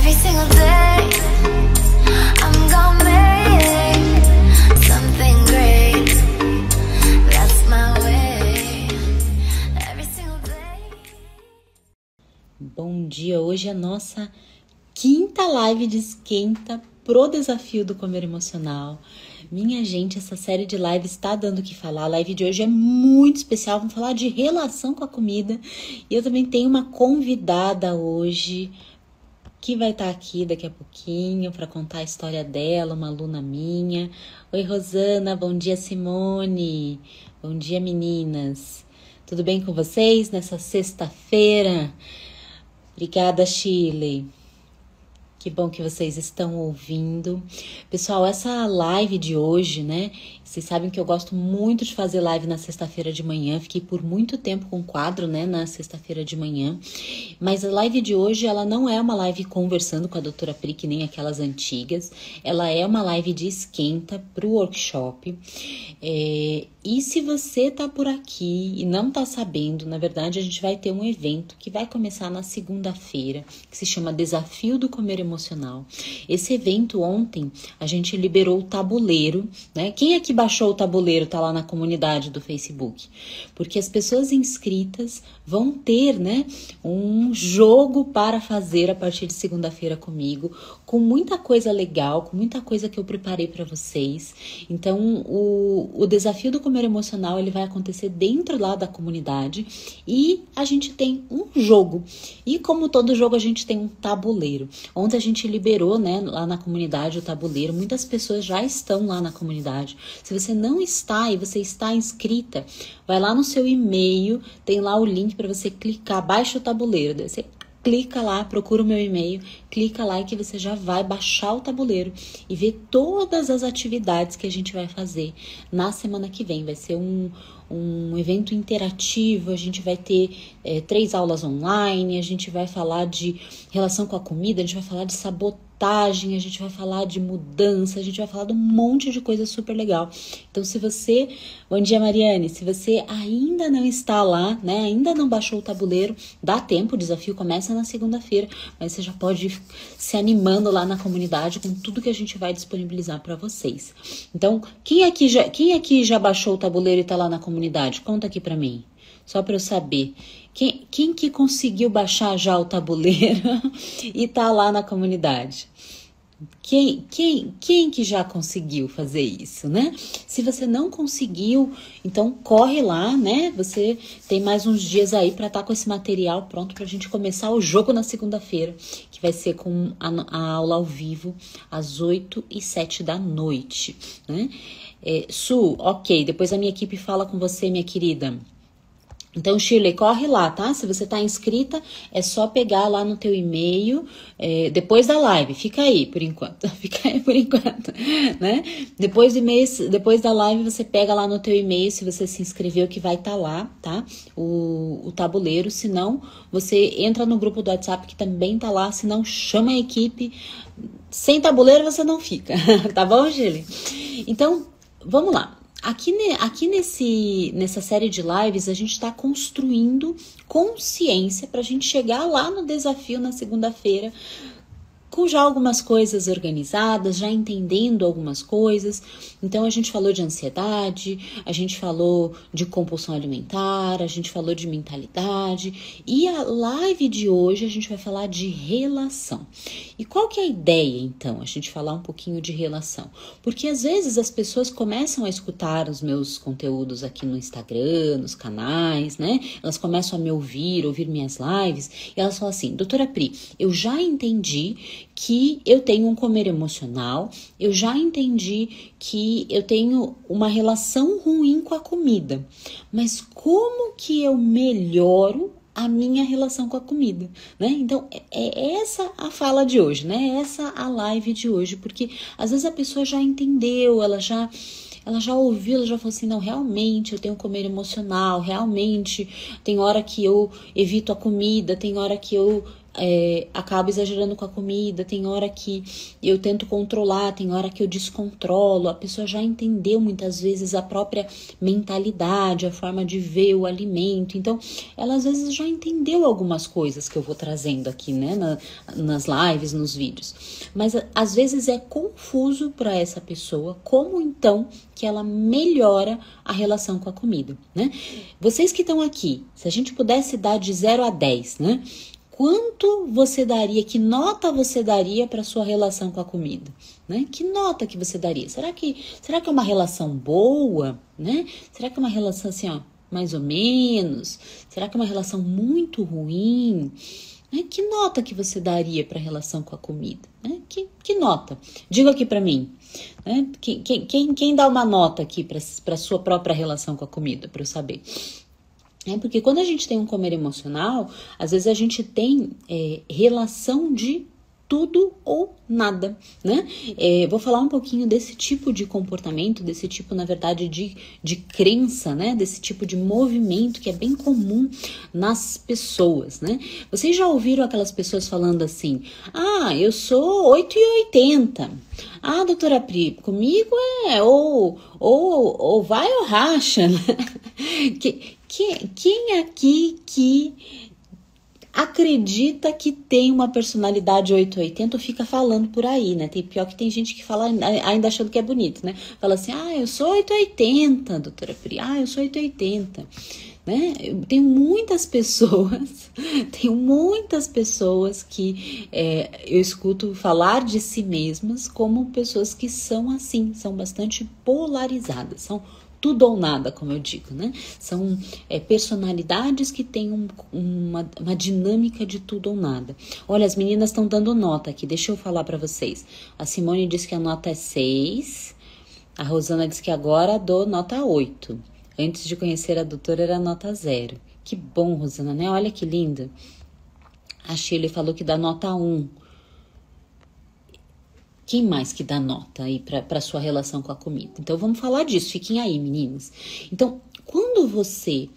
Every single day I'm gonna make something great. That's my way. Every single day. Bom dia, hoje é a nossa quinta live de esquenta pro desafio do comer emocional. Minha gente, essa série de lives está dando o que falar. A live de hoje é muito especial, vamos falar de relação com a comida. E eu também tenho uma convidada hoje que vai estar aqui daqui a pouquinho para contar a história dela, uma aluna minha. Oi, Rosana, bom dia, Simone. Bom dia, meninas. Tudo bem com vocês nessa sexta-feira? Obrigada, Shirley. Que bom que vocês estão ouvindo. Pessoal, essa live de hoje, né? Vocês sabem que eu gosto muito de fazer live na sexta-feira de manhã. Fiquei por muito tempo com quadro, né? Na sexta-feira de manhã. Mas a live de hoje, ela não é uma live conversando com a doutora Pri, que nem aquelas antigas. Ela é uma live de esquenta pro workshop. E se você tá por aqui e não tá sabendo, na verdade, a gente vai ter um evento que vai começar na segunda-feira, que se chama Desafio do Comer Emocional. Esse evento ontem, a gente liberou o tabuleiro, né? Quem aqui baixou o tabuleiro, tá lá na comunidade do Facebook? Porque as pessoas inscritas vão ter, né, um jogo para fazer a partir de segunda-feira comigo, com muita coisa legal, com muita coisa que eu preparei para vocês. Então, o Desafio do Comer Emocional, ele vai acontecer dentro lá da comunidade e a gente tem um jogo. E como todo jogo, a gente tem um tabuleiro. Ontem a gente liberou, né, lá na comunidade o tabuleiro. Muitas pessoas já estão lá na comunidade. Se você não está e você está inscrita, vai lá no seu e-mail, tem lá o link para você clicar, baixa o tabuleiro, daí você clica lá, procura o meu e-mail, clica lá e que você já vai baixar o tabuleiro e ver todas as atividades que a gente vai fazer na semana que vem. Vai ser um evento interativo, a gente vai ter 3 aulas online, a gente vai falar de relação com a comida, a gente vai falar de sabotagem, a gente vai falar de mudança, a gente vai falar de um monte de coisa super legal. Então, se você... Bom dia, Mariane. Se você ainda não está lá, né, ainda não baixou o tabuleiro, dá tempo, o desafio começa na segunda-feira, mas você já pode ir se animando lá na comunidade com tudo que a gente vai disponibilizar para vocês. Então, quem aqui já baixou o tabuleiro e está lá na comunidade? Conta aqui para mim, só para eu saber. Quem que conseguiu baixar já o tabuleiro e tá lá na comunidade? Quem que já conseguiu fazer isso, né? Se você não conseguiu, então corre lá, né? Você tem mais uns dias aí para estar com esse material pronto pra gente começar o jogo na segunda-feira, que vai ser com a aula ao vivo às 8 e 7 da noite, né? Su, ok, depois a minha equipe fala com você, minha querida. Então, Shirley, corre lá, tá? Se você tá inscrita, é só pegar lá no teu e-mail, depois da live, fica aí por enquanto, né? Depois da live, você pega lá no teu e-mail, se você se inscreveu, que vai estar lá, tá? O tabuleiro, se não, você entra no grupo do WhatsApp, que também tá lá, se não, chama a equipe, sem tabuleiro você não fica, tá bom, Shirley? Então, vamos lá. Aqui nessa série de lives, a gente está construindo consciência para a gente chegar lá no desafio na segunda-feira com já algumas coisas organizadas, já entendendo algumas coisas. Então, a gente falou de ansiedade, a gente falou de compulsão alimentar, a gente falou de mentalidade. E a live de hoje, a gente vai falar de relação. E qual que é a ideia, então, a gente falar um pouquinho de relação? Porque, às vezes, as pessoas começam a escutar os meus conteúdos aqui no Instagram, nos canais, né? Elas começam a me ouvir minhas lives, e elas falam assim, doutora Pri, eu já entendi que eu tenho um comer emocional, eu já entendi que eu tenho uma relação ruim com a comida, mas como que eu melhoro a minha relação com a comida, né? Então, é essa a fala de hoje, né? É essa a live de hoje, porque às vezes a pessoa já entendeu, ela já ouviu, ela já falou assim, não, realmente eu tenho comer emocional, realmente tem hora que eu evito a comida, tem hora que eu acabo exagerando com a comida, tem hora que eu tento controlar, tem hora que eu descontrolo. A pessoa já entendeu muitas vezes a própria mentalidade, a forma de ver o alimento. Então, ela às vezes já entendeu algumas coisas que eu vou trazendo aqui, né, nas lives, nos vídeos. Mas às vezes é confuso para essa pessoa como então que ela melhora a relação com a comida, né? Vocês que estão aqui, se a gente pudesse dar de 0 a 10, né? Quanto você daria, que nota você daria para sua relação com a comida, né? Que nota que você daria? Será que é uma relação boa, né? Será que é uma relação assim, ó, mais ou menos? Será que é uma relação muito ruim? Né? Que nota que você daria para a relação com a comida? Né? Que nota? Diga aqui para mim. Né? Quem dá uma nota aqui para sua própria relação com a comida, para eu saber? Porque quando a gente tem um comer emocional, às vezes a gente tem relação de tudo ou nada, né? Vou falar um pouquinho desse tipo de comportamento, desse tipo, na verdade, de crença, né? Desse tipo de movimento que é bem comum nas pessoas, né? Vocês já ouviram aquelas pessoas falando assim, eu sou 8,80. Doutora Pri, comigo ou vai ou racha, né? Quem aqui que acredita que tem uma personalidade 880 ou fica falando por aí, né? Pior que tem gente que fala ainda achando que é bonito, né? Fala assim, eu sou 880, doutora Pri, eu sou 880, né? Tem muitas pessoas que eu escuto falar de si mesmas como pessoas que são assim, são bastante polarizadas, são tudo ou nada, como eu digo, né? São personalidades que têm uma dinâmica de tudo ou nada. Olha, as meninas estão dando nota aqui, deixa eu falar para vocês. A Simone disse que a nota é 6, a Rosana disse que agora dou nota 8. Antes de conhecer a doutora era nota 0. Que bom, Rosana, né? Olha que linda. A Shirley falou que dá nota 1. Quem mais que dá nota aí para sua relação com a comida? Então, vamos falar disso. Fiquem aí, meninas. Então, quando você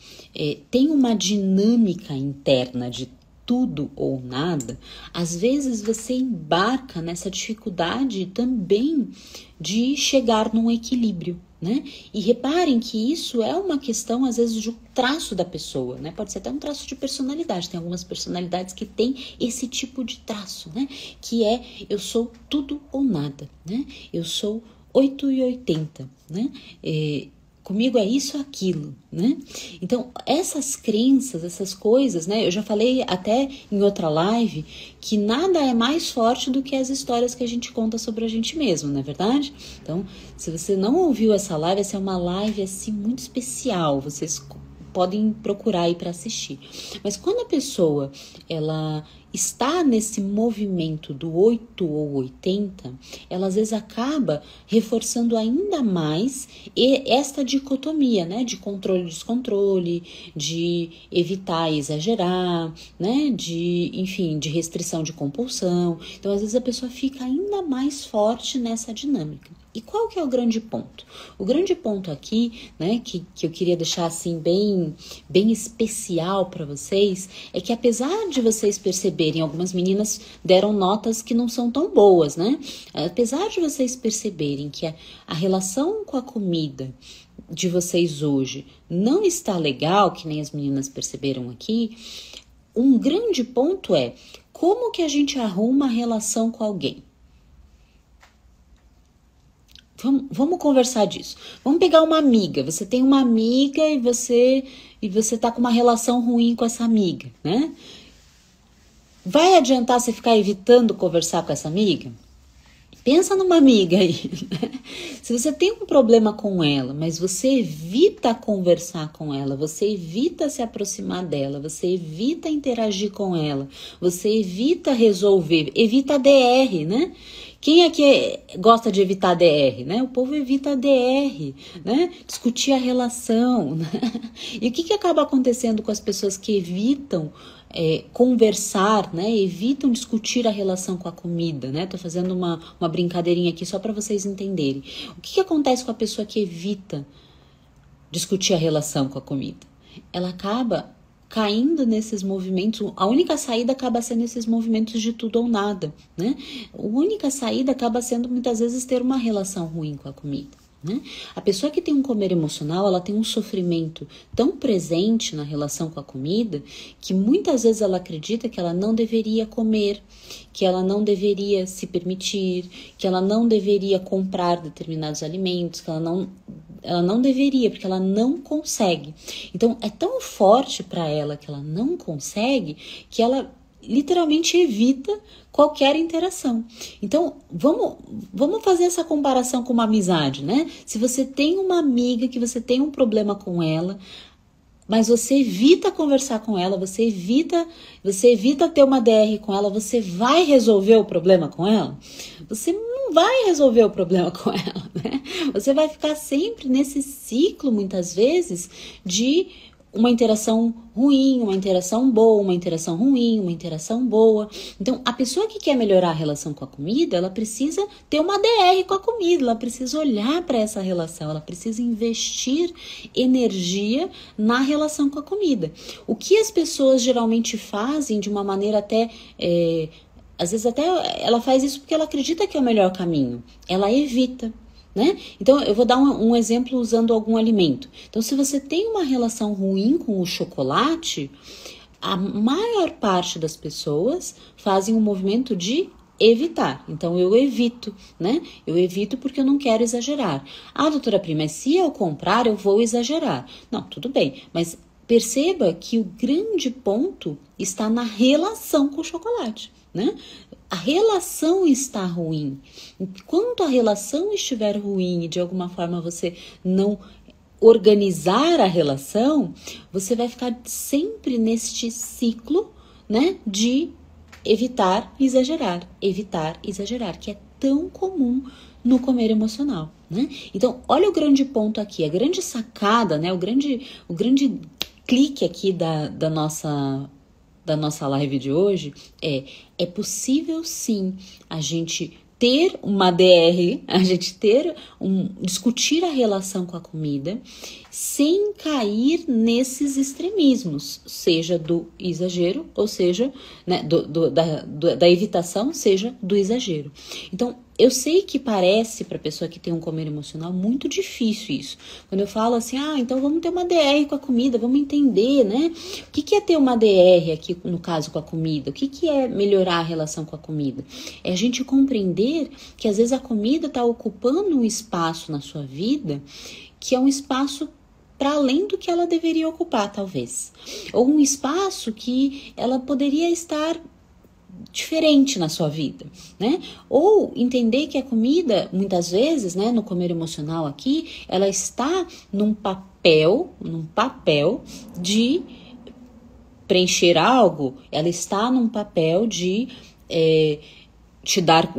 tem uma dinâmica interna de tudo ou nada, às vezes você embarca nessa dificuldade também de chegar num equilíbrio, né? E reparem que isso é uma questão, às vezes, de um traço da pessoa, né? Pode ser até um traço de personalidade. Tem algumas personalidades que têm esse tipo de traço, né? Que eu sou tudo ou nada, né? Eu sou 8,80, né? Comigo é isso, aquilo, né? Então, essas crenças, essas coisas, né? Eu já falei até em outra live que nada é mais forte do que as histórias que a gente conta sobre a gente mesmo, não é verdade? Então, se você não ouviu essa live, essa é uma live assim muito especial. Vocês podem procurar aí para assistir. Mas quando a pessoa, ela está nesse movimento do 8 ou 80, ela às vezes acaba reforçando ainda mais esta dicotomia, né? De controle e descontrole, de evitar e exagerar, né? Enfim, de restrição de compulsão. Então, às vezes a pessoa fica ainda mais forte nessa dinâmica. E qual que é o grande ponto? O grande ponto aqui, né, que eu queria deixar assim bem especial para vocês, é que apesar de vocês perceberem, algumas meninas deram notas que não são tão boas, né? Apesar de vocês perceberem que a relação com a comida de vocês hoje não está legal, que nem as meninas perceberam aqui, um grande ponto é como que a gente arruma a relação com alguém? Vamos conversar disso. Vamos pegar uma amiga. Você tem uma amiga e você tá com uma relação ruim com essa amiga, né? Vai adiantar você ficar evitando conversar com essa amiga? Pensa numa amiga aí, né? Se você tem um problema com ela, mas você evita conversar com ela, você evita se aproximar dela, você evita interagir com ela, você evita resolver, evita a DR, né? Quem é que gosta de evitar a DR, né? O povo evita a DR, né? Discutir a relação, né? E o que acaba acontecendo com as pessoas que evitam conversar, né? Evitam discutir a relação com a comida, né? Tô fazendo uma brincadeirinha aqui só para vocês entenderem. O que acontece com a pessoa que evita discutir a relação com a comida? Ela acaba caindo nesses movimentos. A única saída acaba sendo esses movimentos de tudo ou nada, né? A única saída acaba sendo muitas vezes ter uma relação ruim com a comida, né? A pessoa que tem um comer emocional, ela tem um sofrimento tão presente na relação com a comida que muitas vezes ela acredita que ela não deveria comer, que ela não deveria se permitir, que ela não deveria comprar determinados alimentos, que ela não deveria, porque ela não consegue. Então é tão forte para ela que ela não consegue que ela literalmente evita qualquer interação. Então, vamos fazer essa comparação com uma amizade, né? Se você tem uma amiga que você tem um problema com ela, mas você evita conversar com ela, você evita ter uma DR com ela, você vai resolver o problema com ela? Você não vai resolver o problema com ela, né? Você vai ficar sempre nesse ciclo, muitas vezes, de uma interação ruim, uma interação boa, uma interação ruim, uma interação boa. Então, a pessoa que quer melhorar a relação com a comida, ela precisa ter uma DR com a comida, ela precisa olhar para essa relação, ela precisa investir energia na relação com a comida. O que as pessoas geralmente fazem de uma maneira até... às vezes até ela faz isso porque ela acredita que é o melhor caminho. Ela evita, né? Então, eu vou dar um exemplo usando algum alimento. Então, se você tem uma relação ruim com o chocolate, a maior parte das pessoas fazem um movimento de evitar. Então, eu evito, né? Eu evito porque eu não quero exagerar. Ah, doutora Pri, mas se eu comprar, eu vou exagerar. Não, tudo bem, mas perceba que o grande ponto está na relação com o chocolate, né? A relação está ruim. Enquanto a relação estiver ruim e de alguma forma você não organizar a relação, você vai ficar sempre neste ciclo, né, de evitar exagerar, que é tão comum no comer emocional, né? Então, olha o grande ponto aqui, a grande sacada, né, o grande clique aqui da nossa live de hoje é possível sim a gente ter uma DR, a gente discutir a relação com a comida sem cair nesses extremismos, seja do exagero, ou seja, né, da evitação, seja do exagero. Então, eu sei que parece para a pessoa que tem um comer emocional muito difícil isso. Quando eu falo assim, então vamos ter uma DR com a comida, vamos entender, né? O que é ter uma DR aqui, no caso, com a comida? O que é melhorar a relação com a comida? É a gente compreender que às vezes a comida está ocupando um espaço na sua vida que é um espaço para além do que ela deveria ocupar, talvez. Ou um espaço que ela poderia estar diferente na sua vida, né? Ou entender que a comida, muitas vezes, né, no comer emocional aqui, ela está num papel de preencher algo, ela está num papel de te dar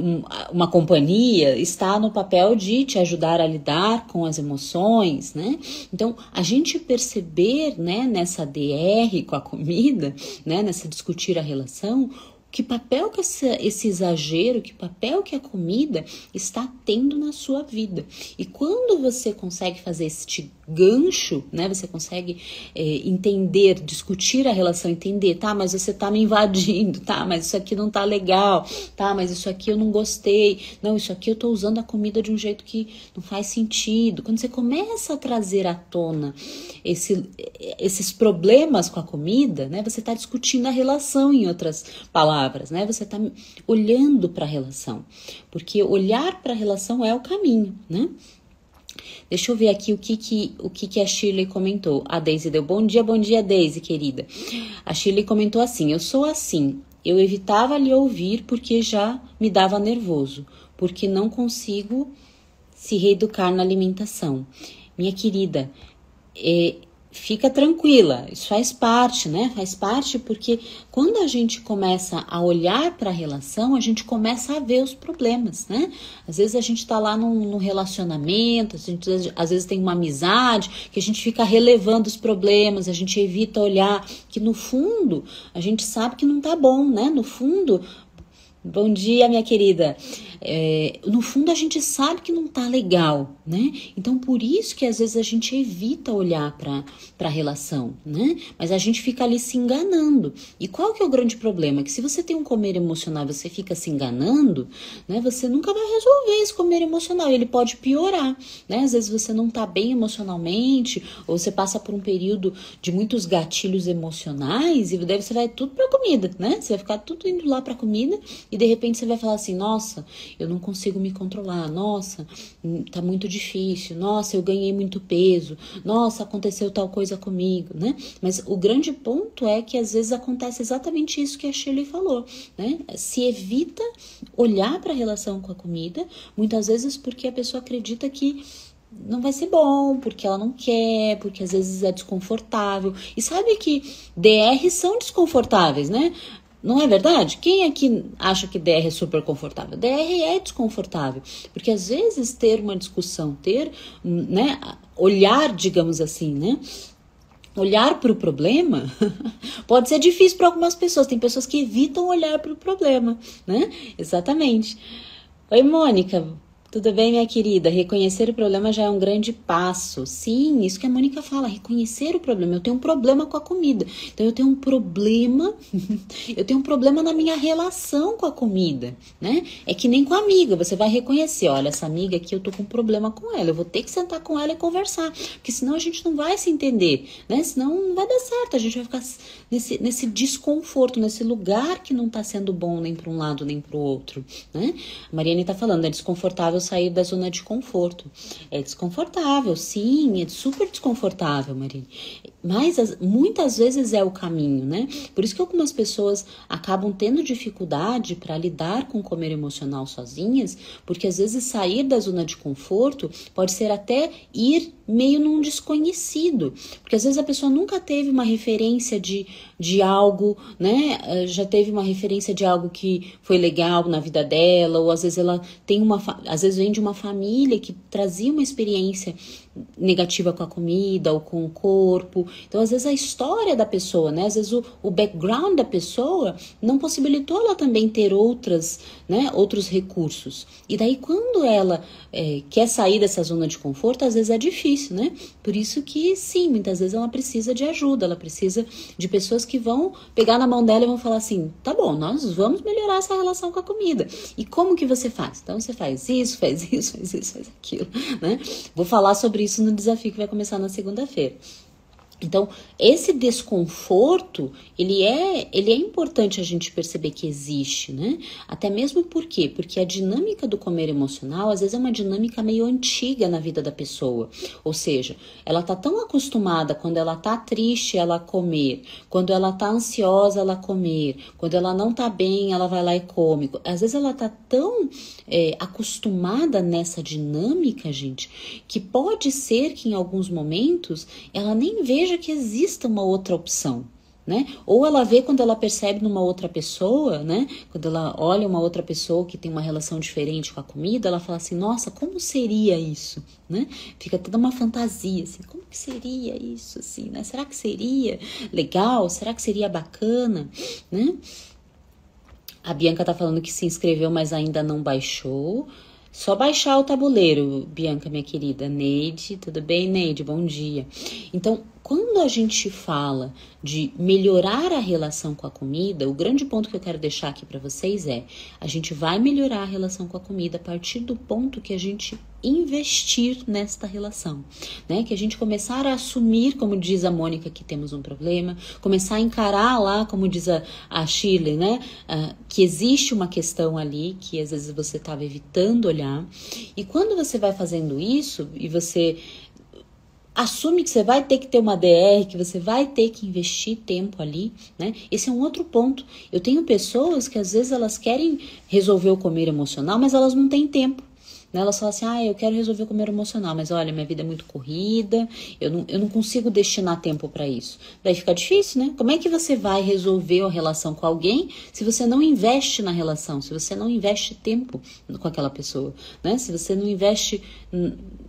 uma companhia, está no papel de te ajudar a lidar com as emoções, né? Então, a gente perceber, né, nessa DR com a comida, né, nessa discutir a relação, que papel que esse exagero, que papel que a comida está tendo na sua vida. E quando você consegue fazer este gancho, né, você consegue entender, discutir a relação, entender, tá, mas você tá me invadindo, tá, mas isso aqui não tá legal, tá, mas isso aqui eu não gostei, não, isso aqui eu tô usando a comida de um jeito que não faz sentido. Quando você começa a trazer à tona esses problemas com a comida, né, você tá discutindo a relação, em outras palavras, né, você tá olhando para a relação, porque olhar para a relação é o caminho, né? Deixa eu ver aqui o que a Shirley comentou. A Daisy deu bom dia, Daisy, querida. A Shirley comentou assim, eu sou assim, eu evitava lhe ouvir porque já me dava nervoso, porque não consigo se reeducar na alimentação. Minha querida, fica tranquila, isso faz parte, né? Faz parte porque quando a gente começa a olhar para a relação, a gente começa a ver os problemas, né? Às vezes a gente tá lá num relacionamento, às vezes tem uma amizade, que a gente fica relevando os problemas, a gente evita olhar que no fundo a gente sabe que não tá bom, né? No fundo, Bom dia, minha querida. No fundo, a gente sabe que não tá legal, né? Então, por isso que às vezes a gente evita olhar para a relação, né? Mas a gente fica ali se enganando. E qual que é o grande problema? Que se você tem um comer emocional e você fica se enganando, né? Você nunca vai resolver esse comer emocional. Ele pode piorar, né? Às vezes você não tá bem emocionalmente, ou você passa por um período de muitos gatilhos emocionais e daí você vai tudo pra comida, né? Você vai ficar tudo indo lá pra comida. E de repente você vai falar assim, nossa, eu não consigo me controlar, nossa, tá muito difícil, nossa, eu ganhei muito peso, nossa, aconteceu tal coisa comigo, né? Mas o grande ponto é que às vezes acontece exatamente isso que a Shirley falou, né? Se evita olhar para a relação com a comida, muitas vezes porque a pessoa acredita que não vai ser bom, porque ela não quer, porque às vezes é desconfortável. E sabe que DRs são desconfortáveis, né? Não é verdade? Quem aqui acha que DR é super confortável? DR é desconfortável, porque às vezes ter uma discussão, ter, né, olhar, digamos assim, né, olhar para o problema pode ser difícil para algumas pessoas. Tem pessoas que evitam olhar para o problema, né? Exatamente. Oi, Mônica. Tudo bem, minha querida? Reconhecer o problema já é um grande passo. Sim, isso que a Mônica fala, reconhecer o problema. Eu tenho um problema com a comida. Então, eu tenho um problema, eu tenho um problema na minha relação com a comida, né? É que nem com a amiga, você vai reconhecer, olha, essa amiga aqui, eu tô com um problema com ela, eu vou ter que sentar com ela e conversar, porque senão a gente não vai se entender, né? Senão não vai dar certo, a gente vai ficar nesse desconforto, nesse lugar que não tá sendo bom nem para um lado nem para o outro, né? A Mariane tá falando, é desconfortável sair da zona de conforto. É desconfortável, sim, é super desconfortável, Marine. Mas muitas vezes é o caminho, né? Por isso que algumas pessoas acabam tendo dificuldade para lidar com o comer emocional sozinhas, porque às vezes sair da zona de conforto pode ser até ir meio num desconhecido, porque às vezes a pessoa nunca teve uma referência de algo, né? Já teve uma referência de algo que foi legal na vida dela, ou às vezes ela tem às vezes vem de uma família que trazia uma experiência negativa com a comida ou com o corpo. Então, às vezes a história da pessoa, né? Às vezes o background da pessoa não possibilitou ela também ter outros recursos. E daí, quando ela quer sair dessa zona de conforto, às vezes é difícil, né? Por isso que, sim, muitas vezes ela precisa de ajuda, ela precisa de pessoas que vão pegar na mão dela e vão falar assim, tá bom, nós vamos melhorar essa relação com a comida. E como que você faz? Então, você faz isso, faz isso, faz isso, faz aquilo, né? Vou falar sobre isso no desafio que vai começar na segunda-feira. Então, esse desconforto, ele é importante a gente perceber que existe, né? Até mesmo por quê? Porque a dinâmica do comer emocional, às vezes, é uma dinâmica meio antiga na vida da pessoa. Ou seja, ela tá tão acostumada, quando ela tá triste, ela comer. Quando ela tá ansiosa, ela comer. Quando ela não tá bem, ela vai lá e come. Às vezes, ela tá tão acostumada nessa dinâmica, gente, que pode ser que em alguns momentos ela nem veja que exista uma outra opção, né? Ou ela vê quando ela percebe numa outra pessoa, né? Quando ela olha uma outra pessoa que tem uma relação diferente com a comida, ela fala assim, nossa, como seria isso, né? Fica toda uma fantasia, assim, como que seria isso, assim, né? Será que seria legal? Será que seria bacana, né? A Bianca tá falando que se inscreveu, mas ainda não baixou. Só baixar o tabuleiro, Bianca, minha querida. Neide, tudo bem, Neide? Bom dia. Então, quando a gente fala de melhorar a relação com a comida, o grande ponto que eu quero deixar aqui para vocês é, a gente vai melhorar a relação com a comida a partir do ponto que a gente investir nesta relação, né? Que a gente começar a assumir, como diz a Mônica, que temos um problema, começar a encarar lá, como diz a Shirley, né? Que existe uma questão ali, que às vezes você estava evitando olhar, e quando você vai fazendo isso, e você assume que você vai ter que ter uma DR, que você vai ter que investir tempo ali, né? Esse é um outro ponto. Eu tenho pessoas que às vezes elas querem resolver o comer emocional, mas elas não têm tempo. Né? Elas falam assim, eu quero resolver o comer emocional, mas olha, minha vida é muito corrida, eu não consigo destinar tempo para isso. Daí fica difícil, né? Como é que você vai resolver a relação com alguém se você não investe na relação, se você não investe tempo com aquela pessoa, né? Se você não investe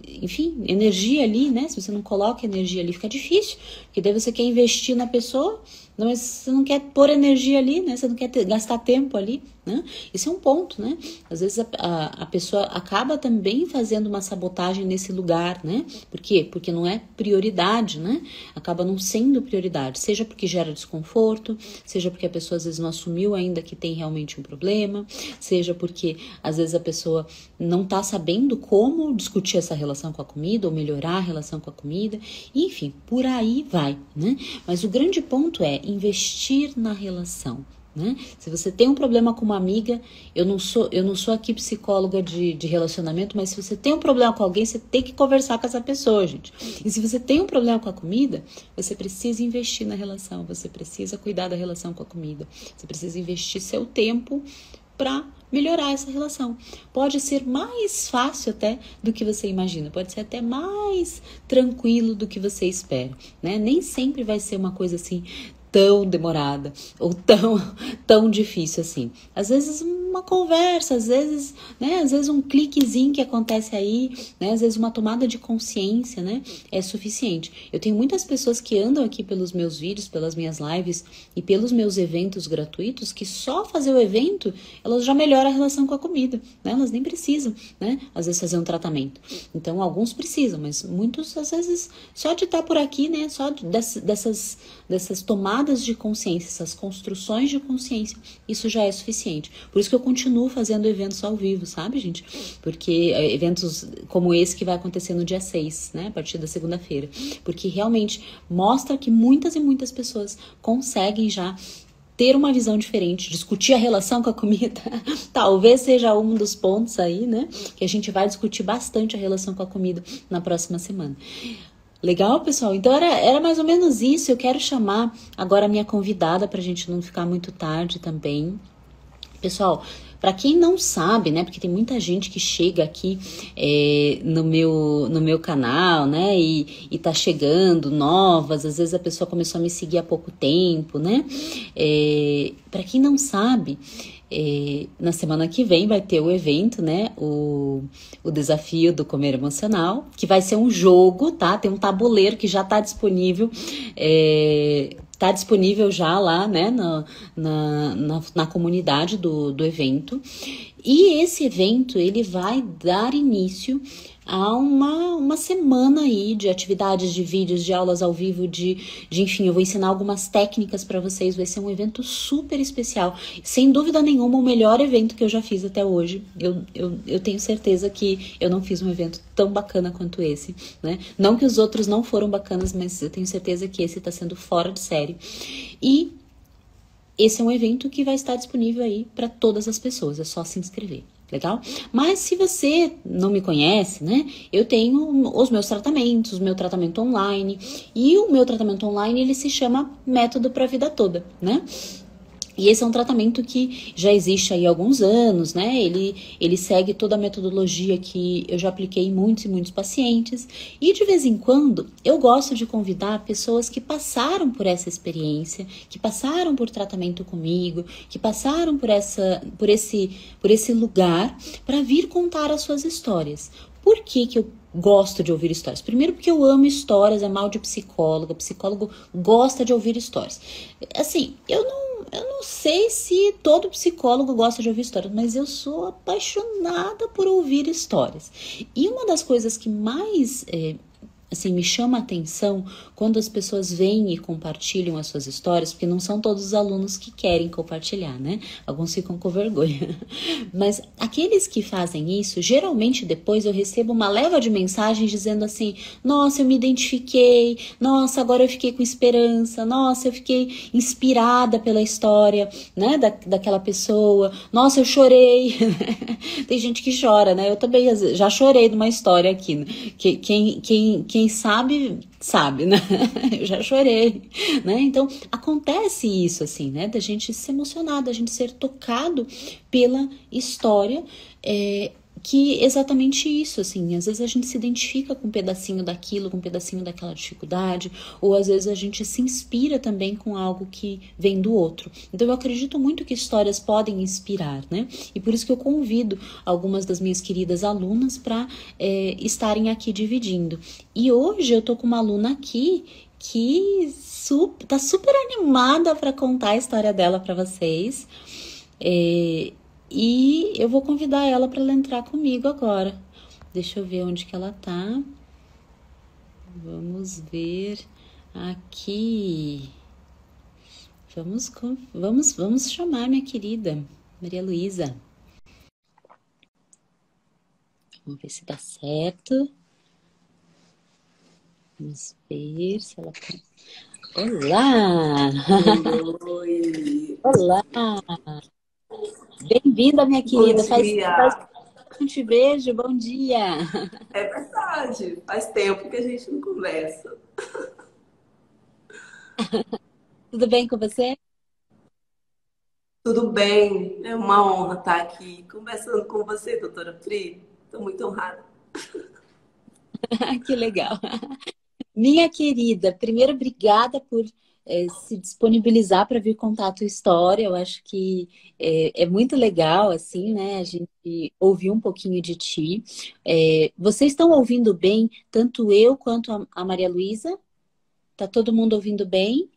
enfim, energia ali, né? Se você não coloca energia ali, fica difícil, porque daí você quer investir na pessoa, mas você não quer pôr energia ali, né? Você não quer gastar tempo ali, né? Isso é um ponto, né? Às vezes a pessoa acaba também fazendo uma sabotagem nesse lugar, né? Por quê? Porque não é prioridade, né? Acaba não sendo prioridade, seja porque gera desconforto, seja porque a pessoa às vezes não assumiu ainda que tem realmente um problema, seja porque às vezes a pessoa não tá sabendo como discutir essa relação com a comida ou melhorar a relação com a comida, enfim, por aí vai, né? Mas o grande ponto é investir na relação, né? Se você tem um problema com uma amiga, eu não sou aqui psicóloga de relacionamento, mas se você tem um problema com alguém, você tem que conversar com essa pessoa, gente. E se você tem um problema com a comida, você precisa investir na relação, você precisa cuidar da relação com a comida, você precisa investir seu tempo para melhorar essa relação. Pode ser mais fácil até do que você imagina, pode ser até mais tranquilo do que você espera, né? Nem sempre vai ser uma coisa assim tão demorada ou tão difícil assim. Às vezes uma conversa, às vezes, né, às vezes um cliquezinho que acontece aí, né, às vezes uma tomada de consciência, né, é suficiente. Eu tenho muitas pessoas que andam aqui pelos meus vídeos, pelas minhas lives e pelos meus eventos gratuitos, que só fazer o evento, elas já melhoram a relação com a comida, né, elas nem precisam, né, às vezes fazer um tratamento. Então, alguns precisam, mas muitos, às vezes, só de estar por aqui, né, só dessas tomadas de consciência, essas construções de consciência, isso já é suficiente. Por isso que eu continuo fazendo eventos ao vivo, sabe, gente? Porque eventos como esse que vai acontecer no dia 6, né, a partir da segunda-feira. Porque realmente mostra que muitas e muitas pessoas conseguem já ter uma visão diferente, discutir a relação com a comida, talvez seja um dos pontos aí, né, que a gente vai discutir bastante a relação com a comida na próxima semana. Legal, pessoal? Então era mais ou menos isso. Eu quero chamar agora a minha convidada pra gente não ficar muito tarde também. Pessoal, para quem não sabe, né, porque tem muita gente que chega aqui no meu canal, né, e tá chegando novas, às vezes a pessoa começou a me seguir há pouco tempo, né, para quem não sabe, na semana que vem vai ter o evento, né, o desafio do Comer Emocional, que vai ser um jogo, tá, tem um tabuleiro que já tá disponível, tá disponível já lá, né, na comunidade do evento. E esse evento, ele vai dar início a uma semana aí de atividades, de vídeos, de aulas ao vivo, enfim, eu vou ensinar algumas técnicas para vocês. Vai ser um evento super especial. Sem dúvida nenhuma, o melhor evento que eu já fiz até hoje. Eu tenho certeza que eu não fiz um evento tão bacana quanto esse, né? Não que os outros não foram bacanas, mas eu tenho certeza que esse tá sendo fora de série. E esse é um evento que vai estar disponível aí para todas as pessoas, é só se inscrever, legal? Mas se você não me conhece, né, eu tenho os meus tratamentos, o meu tratamento online, e o meu tratamento online, ele se chama Método para a Vida Toda, né? E esse é um tratamento que já existe aí há alguns anos, né? Ele segue toda a metodologia que eu já apliquei em muitos e muitos pacientes. E de vez em quando eu gosto de convidar pessoas que passaram por essa experiência, que passaram por tratamento comigo, que passaram por esse lugar, para vir contar as suas histórias. Por que eu gosto de ouvir histórias? Primeiro porque eu amo histórias, é mal de psicóloga, psicólogo gosta de ouvir histórias. Assim, eu não sei se todo psicólogo gosta de ouvir histórias, mas eu sou apaixonada por ouvir histórias. E uma das coisas que mais assim, me chama a atenção quando as pessoas vêm e compartilham as suas histórias, porque não são todos os alunos que querem compartilhar, né? Alguns ficam com vergonha. Mas aqueles que fazem isso, geralmente depois eu recebo uma leva de mensagens dizendo assim: nossa, eu me identifiquei, nossa, agora eu fiquei com esperança, nossa, eu fiquei inspirada pela história, né, daquela pessoa, nossa, eu chorei. Tem gente que chora, né? Eu também já chorei de uma história aqui, né? Quem sabe, né? Eu já chorei, né? Então, acontece isso, assim, né? Da gente se emocionar, da gente ser tocado pela história que exatamente isso, assim, às vezes a gente se identifica com um pedacinho daquilo, com um pedacinho daquela dificuldade, ou às vezes a gente se inspira também com algo que vem do outro. Então eu acredito muito que histórias podem inspirar, né? E por isso que eu convido algumas das minhas queridas alunas para estarem aqui dividindo. E hoje eu tô com uma aluna aqui que tá super animada para contar a história dela para vocês. É, e eu vou convidar ela para ela entrar comigo agora. Deixa eu ver onde que ela tá. Vamos ver aqui. Vamos chamar minha querida Maria Luísa. Vamos ver se dá certo. Vamos ver se ela tá. Olá! Oi, Olá! Bem-vinda, minha bom querida. Faz dia. que eu te vejo. Bom dia. É verdade, faz tempo que a gente não conversa. Tudo bem com você? Tudo bem? É uma honra estar aqui conversando com você, doutora Pri. Estou muito honrada. Que legal. Minha querida, primeiro, obrigada por se disponibilizar para vir contar a tua história. Eu acho que é muito legal, assim, né? A gente ouvir um pouquinho de ti. Vocês estão ouvindo bem, tanto eu quanto a Maria Luísa? Tá todo mundo ouvindo bem?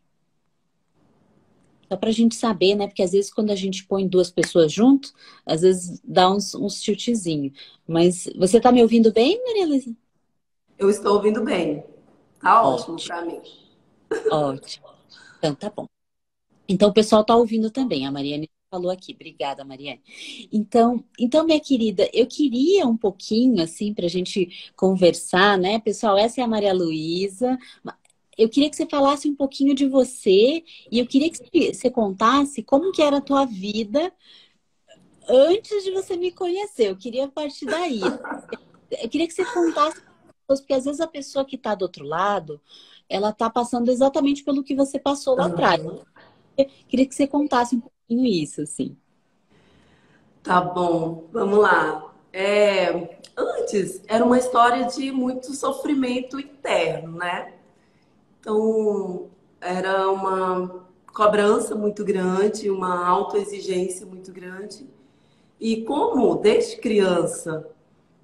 Só para a gente saber, né? Porque às vezes quando a gente põe duas pessoas junto, às vezes dá uns tiltzinho. Mas você tá me ouvindo bem, Maria Luísa? Eu estou ouvindo bem. Tá ótimo Ótimo, para mim. ótimo. Então tá bom. Então, o pessoal está ouvindo também. A Mariane falou aqui. Obrigada, Mariane. Então, minha querida, eu queria um pouquinho, assim, para a gente conversar, né? Pessoal, essa é a Maria Luísa. Eu queria que você falasse um pouquinho de você e eu queria que você contasse como que era a tua vida antes de você me conhecer. Eu queria partir daí. Eu queria que você contasse, porque às vezes a pessoa que está do outro lado, ela está passando exatamente pelo que você passou lá atrás. Queria que você contasse um pouquinho isso, assim. Tá bom, vamos lá. Antes era uma história de muito sofrimento interno, né? Então era uma cobrança muito grande, uma autoexigência muito grande. E como desde criança,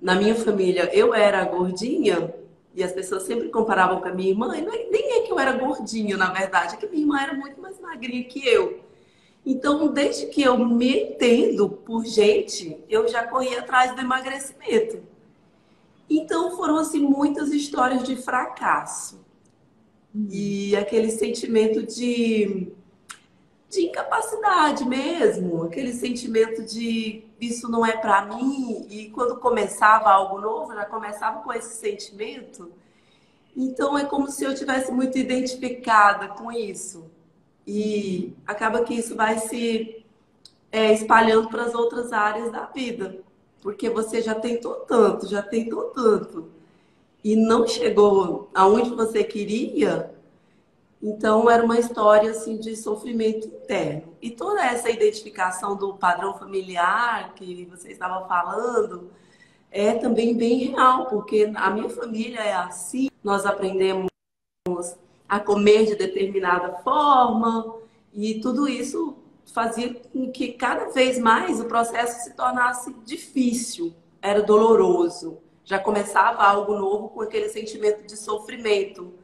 na minha família, eu era gordinha, e as pessoas sempre comparavam com a minha irmã, e nem é que eu era gordinha, na verdade, é que minha irmã era muito mais magrinha que eu. Então, desde que eu me entendo por gente, eu já corri atrás do emagrecimento. Então, foram assim muitas histórias de fracasso e aquele sentimento de incapacidade mesmo, aquele sentimento de isso não é para mim, e quando começava algo novo, já começava com esse sentimento. Então é como se eu tivesse muito identificada com isso. E acaba que isso vai se espalhando para as outras áreas da vida, porque você já tentou tanto, e não chegou aonde você queria. Então, era uma história assim de sofrimento interno. E toda essa identificação do padrão familiar que você estava falando é também bem real, porque a minha família é assim. Nós aprendemos a comer de determinada forma e tudo isso fazia com que cada vez mais o processo se tornasse difícil, era doloroso. Já começava algo novo com aquele sentimento de sofrimento.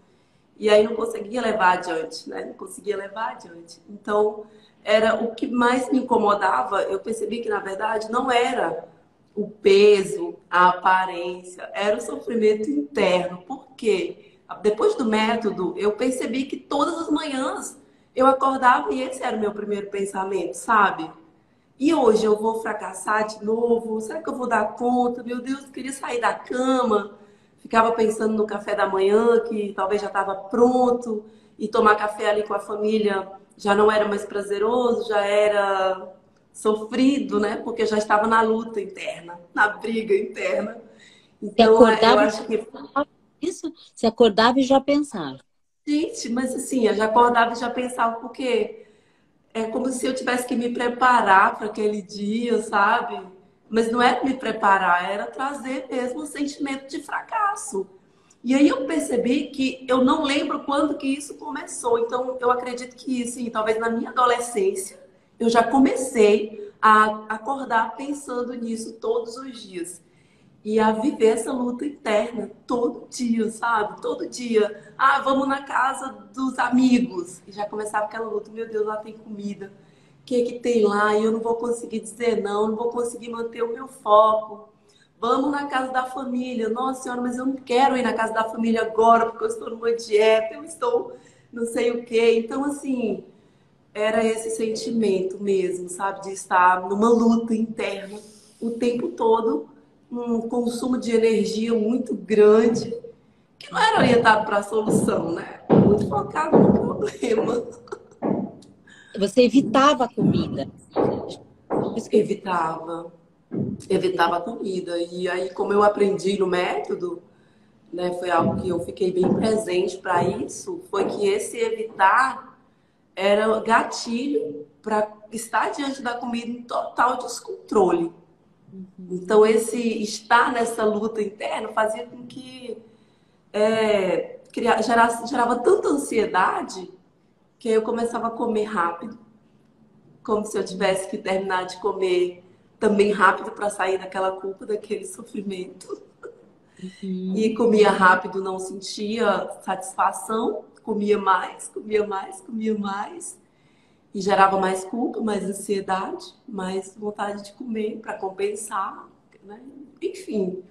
E aí não conseguia levar adiante, né? Não conseguia levar adiante. Então, era o que mais me incomodava. Eu percebi que, na verdade, não era o peso, a aparência, era o sofrimento interno. Por quê? Depois do método, eu percebi que todas as manhãs eu acordava e esse era o meu primeiro pensamento, sabe? E hoje eu vou fracassar de novo? Será que eu vou dar conta? Meu Deus, eu queria sair da cama. Ficava pensando no café da manhã, que talvez já estava pronto, e tomar café ali com a família já não era mais prazeroso, já era sofrido, né? Porque já estava na luta interna, na briga interna. Você Então, eu acordava e já acho que, pensava isso? Você acordava e já pensava. gente, mas assim, eu já acordava e já pensava, porque é como se eu tivesse que me preparar para aquele dia, sabe? Mas não era me preparar, era trazer mesmo o sentimento de fracasso. E aí eu percebi que eu não lembro quando que isso começou. Então eu acredito que, sim, talvez na minha adolescência eu já comecei a acordar pensando nisso todos os dias. E a viver essa luta interna todo dia, sabe? Todo dia. Ah, vamos na casa dos amigos. E já começava aquela luta. Meu Deus, lá tem comida. O que é que tem lá? E eu não vou conseguir dizer não, não vou conseguir manter o meu foco. Vamos na casa da família. Nossa Senhora, mas eu não quero ir na casa da família agora, porque eu estou numa dieta, eu estou não sei o quê. Então, assim, era esse sentimento mesmo, sabe? De estar numa luta interna o tempo todo, um consumo de energia muito grande, que não era orientado para a solução, né? Muito focado no problema. Você evitava a comida. Por isso que eu... Evitava, evitava a comida. E aí, como eu aprendi no método, né, foi algo que eu fiquei bem presente para isso, foi que esse evitar era gatilho para estar diante da comida em total descontrole. Então, esse estar nessa luta interna fazia com que gerava tanta ansiedade que eu começava a comer rápido, como se eu tivesse que terminar de comer também rápido para sair daquela culpa, daquele sofrimento. E comia rápido, não sentia satisfação, comia mais, comia mais, comia mais. E gerava mais culpa, mais ansiedade, mais vontade de comer para compensar, né? Enfim,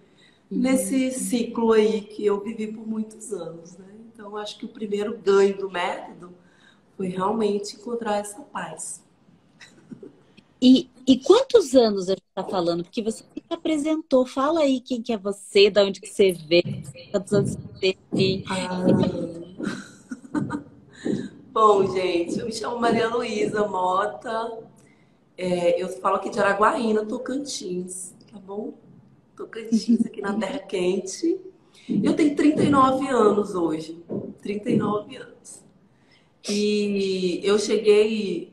nesse ciclo aí que eu vivi por muitos anos, né? Então, acho que o primeiro ganho do método foi realmente encontrar essa paz. E quantos anos a gente está falando? Porque você se apresentou. Fala aí quem que é você, de onde que você veio, quantos anos você tem. Bom, gente, eu me chamo Maria Luísa Mota. Eu falo aqui de Araguaína, Tocantins, tá bom? Tocantins, aqui na Terra Quente. Eu tenho 39 anos hoje. 39 anos. E eu cheguei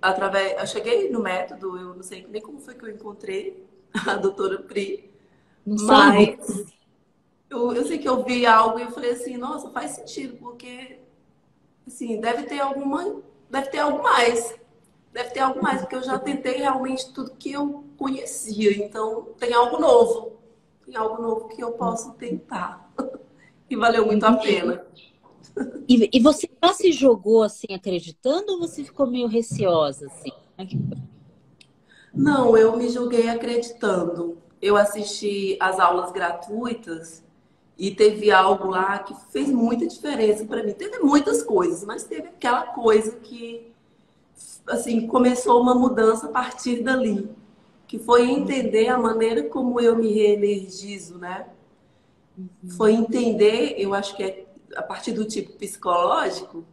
eu cheguei no método, eu não sei nem como foi que eu encontrei a doutora Pri, Não sabe? mas eu sei que eu vi algo e eu falei assim, nossa, faz sentido, porque assim, deve ter algo mais. Deve ter algo mais, porque eu já tentei realmente tudo que eu conhecia. Então, tem algo novo. Tem algo novo que eu posso tentar. E valeu muito a pena. E você já se jogou assim acreditando ou você ficou meio receosa assim? Não, eu me julguei acreditando. Eu assisti às aulas gratuitas e teve algo lá que fez muita diferença para mim. Teve muitas coisas, mas teve aquela coisa que, assim, começou uma mudança a partir dali, que foi entender a maneira como eu me reenergizo, né? Foi entender, eu acho que é a partir do tipo psicológico,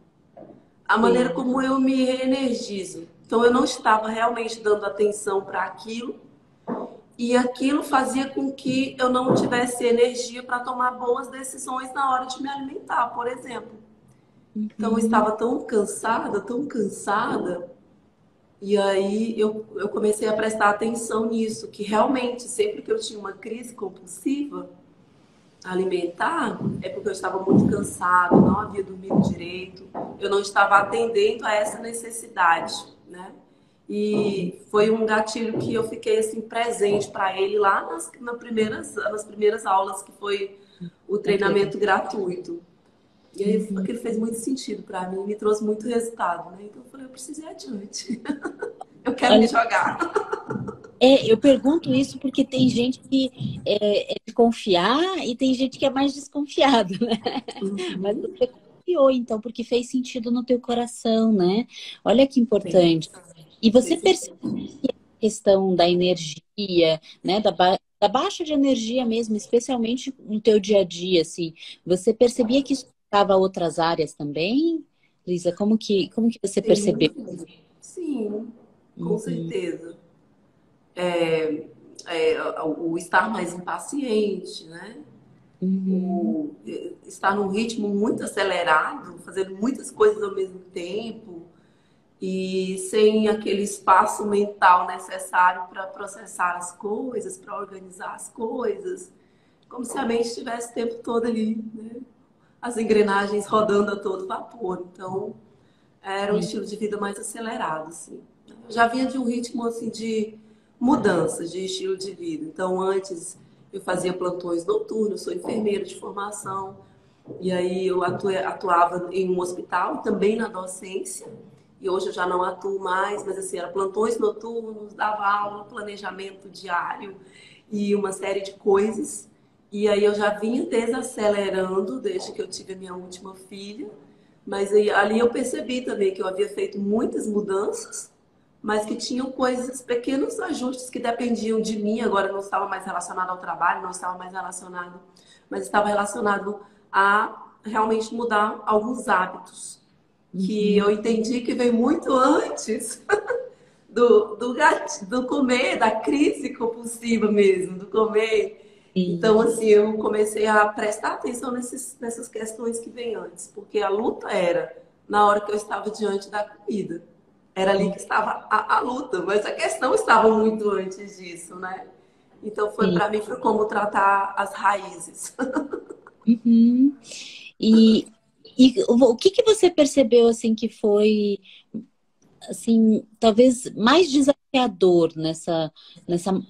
a maneira Sim. como eu me reenergizo. Então eu não estava realmente dando atenção para aquilo e aquilo fazia com que eu não tivesse energia para tomar boas decisões na hora de me alimentar, por exemplo. Então eu estava tão cansada, e aí eu comecei a prestar atenção nisso, que realmente sempre que eu tinha uma crise compulsiva alimentar, é porque eu estava muito cansada, não havia dormido direito, eu não estava atendendo a essa necessidade, né? E foi um gatilho que eu fiquei assim presente para ele lá nas primeiras aulas, que foi o treinamento gratuito. E aí aquilo fez muito sentido para mim, me trouxe muito resultado, né? Então eu falei, eu preciso ir adiante. Eu quero me Olha, jogar. eu pergunto isso porque tem gente que é de confiar e tem gente que é mais desconfiado, né? Mas você confiou, então, porque fez sentido no teu coração, né? Olha que importante. E você percebeu a questão da energia, né? Da baixa de energia mesmo, especialmente no teu dia a dia, assim. Você percebia que isso afetava outras áreas também? Lisa, como que você percebeu? Sim, sim, com Uhum, certeza. É, o estar mais impaciente, né? uhum, Estar num ritmo muito acelerado, fazendo muitas coisas ao mesmo tempo. e sem aquele espaço mental necessário para processar as coisas, para organizar as coisas, como se a mente estivesse o tempo todo ali, né? As engrenagens rodando a todo vapor. Então, era um Sim. estilo de vida mais acelerado, assim. Eu já vinha de um ritmo, assim, de mudanças de estilo de vida. Então, antes eu fazia plantões noturnos, sou enfermeira de formação, e aí eu atuava em um hospital, também na docência, e hoje eu já não atuo mais, mas assim, era plantões noturnos, dava aula, planejamento diário e uma série de coisas. E aí eu já vinha desacelerando desde que eu tive a minha última filha, mas aí, ali eu percebi também que eu havia feito muitas mudanças, mas que tinham coisas, pequenos ajustes que dependiam de mim, agora não estava mais relacionado ao trabalho, não estava mais relacionado, mas estava relacionado a realmente mudar alguns hábitos que Uhum. eu entendi que vem muito antes do comer, da crise compulsiva mesmo, do comer. Sim. Então, assim, eu comecei a prestar atenção nessas questões que vêm antes, porque a luta era na hora que eu estava diante da comida. Era ali que estava a luta, mas a questão estava muito antes disso, né? Então, foi Sim. para mim, foi como tratar as raízes. Uhum. E, o que que você percebeu assim que foi assim talvez mais desafiador nessa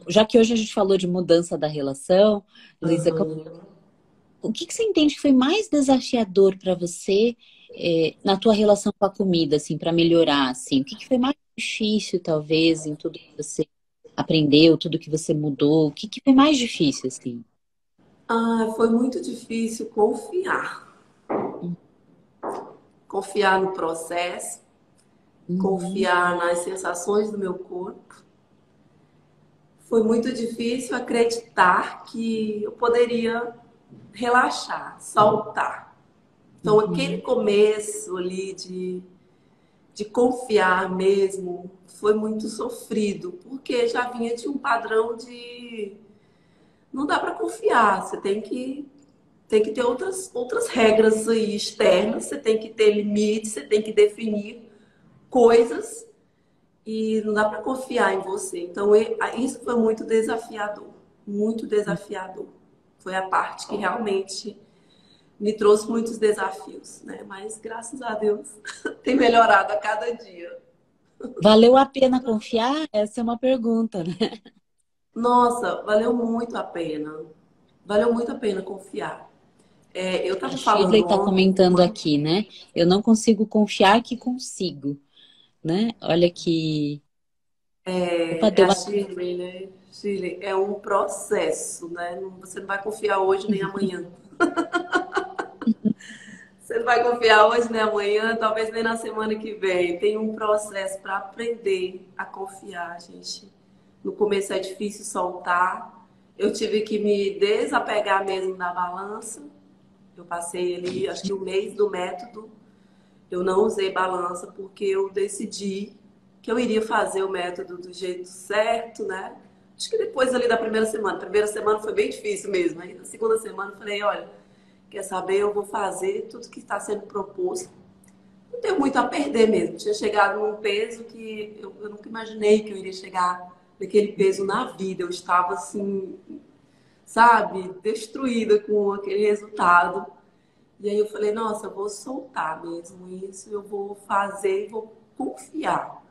já que hoje a gente falou de mudança da relação, Luísa, Uhum. o que que você entende que foi mais desafiador para você na tua relação com a comida, assim, para melhorar, assim? O que que foi mais difícil, talvez, em tudo que você aprendeu, tudo que você mudou? O que que foi mais difícil, assim? Ah, foi muito difícil confiar. Confiar no processo, Uhum, confiar nas sensações do meu corpo. Foi muito difícil acreditar que eu poderia relaxar, soltar. Então, aquele uhum, começo ali de confiar mesmo foi muito sofrido, porque já vinha de um padrão de não dá para confiar, você tem que ter outras regras aí externas, você tem que ter limites, você tem que definir coisas e não dá para confiar em você. Então, isso foi muito desafiador, muito desafiador. Foi a parte que realmente me trouxe muitos desafios, né? Mas graças a Deus tem melhorado a cada dia. valeu a pena confiar? Essa é uma pergunta, né? Nossa, valeu muito a pena. Valeu muito a pena confiar. É, eu A estava Shirley falando está ontem com comentando uma. aqui, né? Eu não consigo confiar que consigo, né? Olha que. Opa, É deu a uma. Shirley, né? Shirley, é um processo, né? Você não vai confiar hoje nem amanhã. Você não vai confiar hoje nem amanhã, talvez nem na semana que vem. Tem um processo para aprender a confiar, gente. No começo é difícil soltar. Eu tive que me desapegar mesmo da balança. Eu passei ali, acho que o mês do método, eu não usei balança porque eu decidi que eu iria fazer o método do jeito certo, né? Acho que depois ali da primeira semana. A primeira semana foi bem difícil mesmo. Aí na segunda semana eu falei, olha, quer saber, eu vou fazer tudo que está sendo proposto. Não tenho muito a perder mesmo. Tinha chegado num peso que eu nunca imaginei que eu iria chegar naquele peso na vida. Eu estava assim, sabe, destruída com aquele resultado. E aí eu falei, nossa, eu vou soltar mesmo isso, eu vou fazer, vou confiar.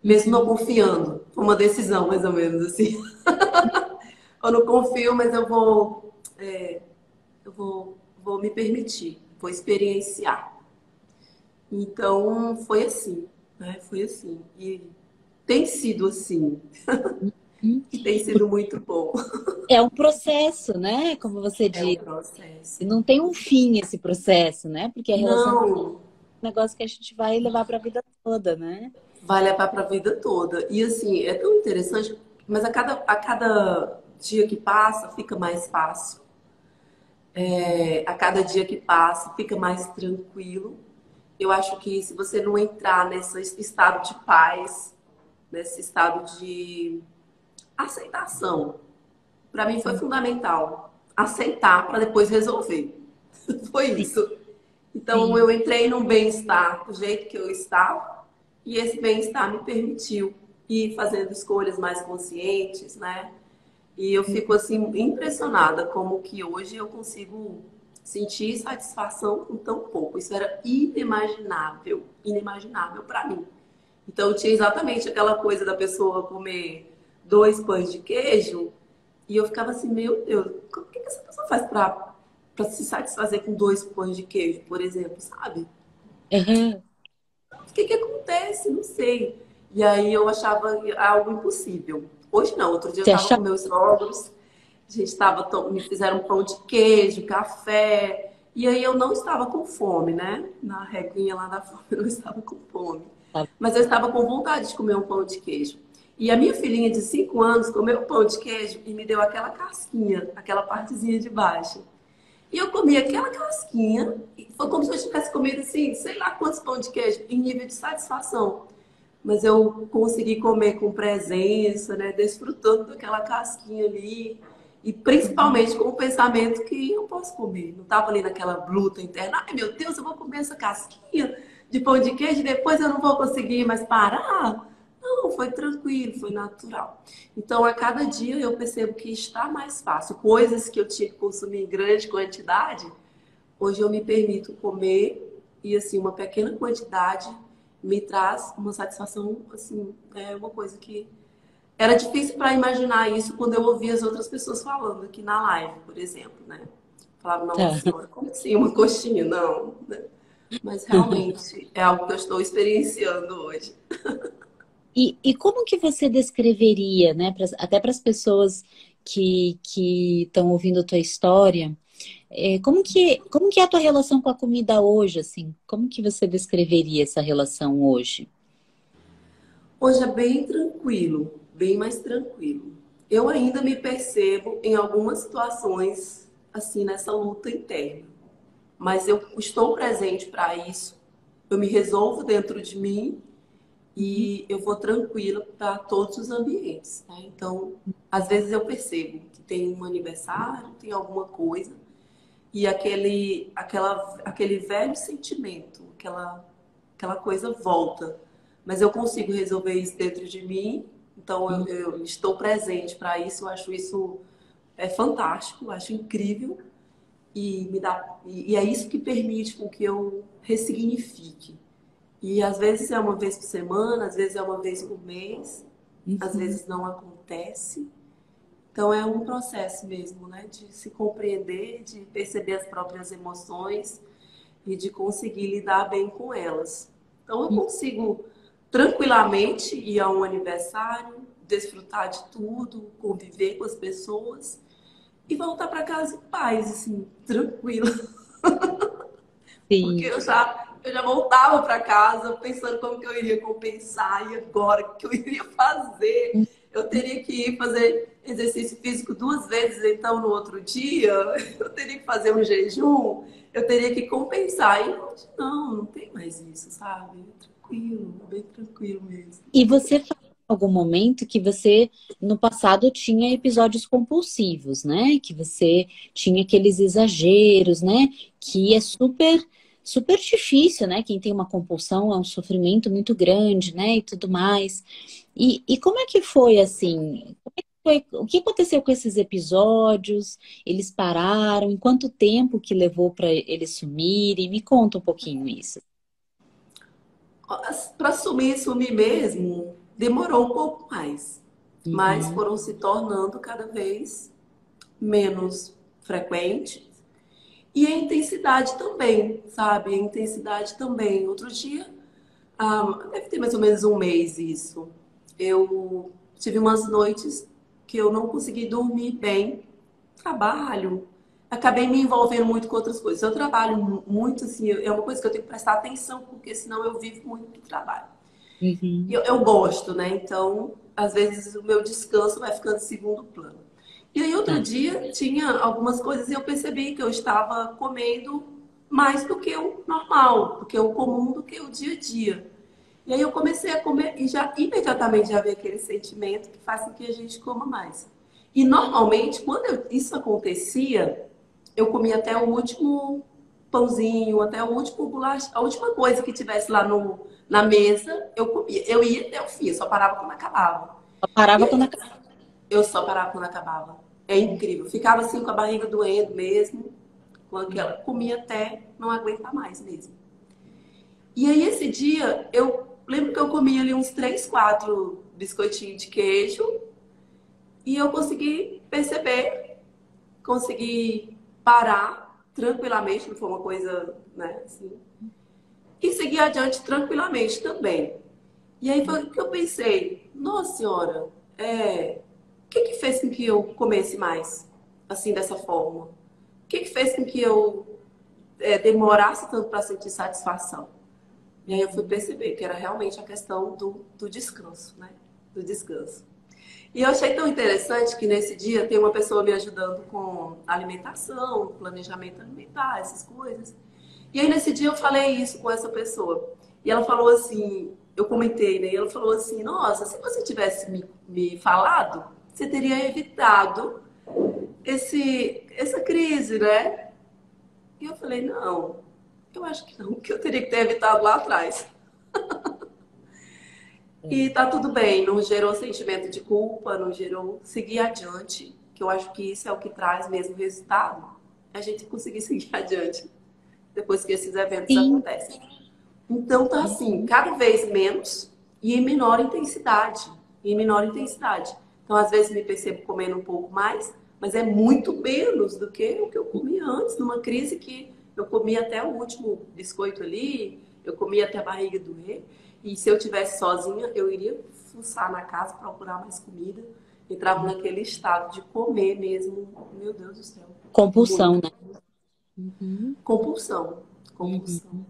Mesmo não Uhum. confiando. Foi uma decisão, mais ou menos assim. Eu não confio, mas vou me permitir, vou experienciar. Então, foi assim, né? Foi assim. E tem sido assim. Uhum. E tem sido muito bom. É um processo, né? Como você É um disse. processo. E não tem um fim esse processo, né? Porque a relação é Não, um negócio que a gente vai levar para a vida toda, né? vai levar para a vida toda. E assim, é tão interessante, mas a cada dia que passa, fica mais fácil. A cada dia que passa, fica mais tranquilo. Eu acho que se você não entrar nesse estado de paz, nesse estado de aceitação, para mim foi fundamental. Aceitar para depois resolver. Foi Sim, isso. Então sim. eu entrei num bem-estar do jeito que eu estava E esse bem-estar me permitiu ir fazendo escolhas mais conscientes, né? E eu fico assim impressionada como que hoje eu consigo sentir satisfação com tão pouco. Isso era inimaginável, inimaginável para mim. Então tinha exatamente aquela coisa da pessoa comer 2 pães de queijo e eu ficava assim, meu Deus, o que essa pessoa faz para se satisfazer com 2 pães de queijo, por exemplo, sabe? Aham. O que acontece? Não sei. E aí eu achava algo impossível. Hoje não, outro dia eu Você estava com achava? meus sogros, a gente me fizeram pão de queijo, café, e aí eu não estava com fome, né? Na reguinha lá da fome eu não estava com fome. Mas eu estava com vontade de comer um pão de queijo. E a minha filhinha de 5 anos comeu o pão de queijo e me deu aquela casquinha, aquela partezinha de baixo. E eu comi aquela casquinha, e foi como se eu tivesse comido assim, sei lá quantos pão de queijo, em nível de satisfação. Mas eu consegui comer com presença, né? Desfrutando daquela casquinha ali. E principalmente com o pensamento que eu posso comer. Não estava ali naquela luta interna. Ai, meu Deus, eu vou comer essa casquinha de pão de queijo e depois eu não vou conseguir mais parar. Não, foi tranquilo, foi natural. Então, a cada dia eu percebo que está mais fácil. Coisas que eu tinha que consumir em grande quantidade, hoje eu me permito comer e, assim, uma pequena quantidade me traz uma satisfação, assim, é uma coisa que era difícil para imaginar isso quando eu ouvia as outras pessoas falando aqui na live, por exemplo, né? Falava, nossa Tá. senhora, como assim uma coxinha? Não, né? Mas realmente é algo que eu estou experienciando hoje. E como que você descreveria, né, até para as pessoas que estão ouvindo a tua história, como que é a tua relação com a comida hoje, assim? Como que você descreveria essa relação hoje? Hoje é bem tranquilo, bem mais tranquilo. Eu ainda me percebo em algumas situações, assim, nessa luta interna. Mas eu estou presente para isso. Eu me resolvo dentro de mim e eu vou tranquila para todos os ambientes, né? Então, às vezes eu percebo que tem um aniversário, tem alguma coisa, e aquele velho sentimento, aquela coisa volta. Mas eu consigo resolver isso dentro de mim, então eu estou presente para isso, eu acho isso fantástico, eu acho incrível e é isso que permite com que eu ressignifique. E às vezes é uma vez por semana, às vezes é uma vez por mês, às Uhum. vezes não acontece. Então é um processo mesmo, né? De se compreender, de perceber as próprias emoções e de conseguir lidar bem com elas. Então eu consigo tranquilamente ir a um aniversário, desfrutar de tudo, conviver com as pessoas e voltar para casa em paz, assim, tranquila. Porque Sim. eu já voltava para casa pensando como que eu iria compensar e agora o que eu iria fazer. Eu teria que ir fazer exercício físico 2 vezes, então no outro dia eu teria que fazer um jejum, eu teria que compensar. E hoje não tem mais isso, sabe? Tranquilo, bem tranquilo mesmo. E você falou em algum momento que você, no passado, tinha episódios compulsivos, né? Que você tinha aqueles exageros, né? Que é super, super difícil, né? Quem tem uma compulsão é um sofrimento muito grande, né? E tudo mais. E como é que foi assim? O que aconteceu com esses episódios? Eles pararam? Em quanto tempo que levou para eles sumirem? Me conta um pouquinho isso. Para sumir mesmo, demorou um pouco mais, mas Uhum. foram se tornando cada vez menos frequentes. E a intensidade também, sabe? A intensidade também. Outro dia, deve ter mais ou menos um mês isso. Eu tive umas noites que eu não consegui dormir bem. Trabalho. Acabei me envolvendo muito com outras coisas. Eu trabalho muito, assim, é uma coisa que eu tenho que prestar atenção, porque senão eu vivo muito do trabalho. E Uhum. eu gosto, né? Então, às vezes o meu descanso vai ficando em segundo plano. E aí, outro Tá. dia, tinha algumas coisas e eu percebi que eu estava comendo mais do que o normal, do que o comum, do que o dia a dia. E aí eu comecei a comer e já imediatamente já veio aquele sentimento que faz com que a gente coma mais. E normalmente, quando isso acontecia, eu comia até o último, pãozinho, até o último bolacha, a última coisa que tivesse lá na mesa, eu comia. Eu ia até o fim, eu só parava quando acabava. Só E parava quando aí, acabava. eu só parava quando acabava. É incrível. Ficava assim com a barriga doendo mesmo, com aquela, comia até não aguentar mais mesmo. E aí esse dia eu lembro que eu comia ali uns 3, 4 biscoitinhos de queijo e eu consegui perceber, consegui parar tranquilamente, não foi uma coisa, né, assim, e seguir adiante tranquilamente também. E aí foi que eu pensei, nossa senhora, o que que fez com que eu comesse mais, assim, dessa forma? O que que fez com que eu demorasse tanto para sentir satisfação? E aí eu fui perceber que era realmente a questão do descanso, né? Do descanso. E eu achei tão interessante que nesse dia tem uma pessoa me ajudando com alimentação, planejamento alimentar, essas coisas. E aí nesse dia eu falei isso com essa pessoa. E ela falou assim, eu comentei, né? E ela falou assim, nossa, se você tivesse me falado, você teria evitado essa crise, né? E eu falei, não, eu acho que não, que eu teria que ter evitado lá atrás. É. E tá tudo bem, não gerou sentimento de culpa, não gerou seguir adiante, que eu acho que isso é o que traz mesmo resultado, a gente conseguir seguir adiante depois que esses eventos Sim. acontecem. Então tá assim, cada vez menos e em menor intensidade, em menor intensidade. Então às vezes me percebo comendo um pouco mais, mas é muito menos do que o que eu comia antes, numa crise que eu comia até o último biscoito ali, eu comia até a barriga doer. E se eu tivesse sozinha, eu iria fuçar na casa, procurar mais comida. Entrava naquele estado de comer mesmo. Meu Deus do céu. Compulsão, Muito. né? Uhum, Compulsão. uhum. Compulsão.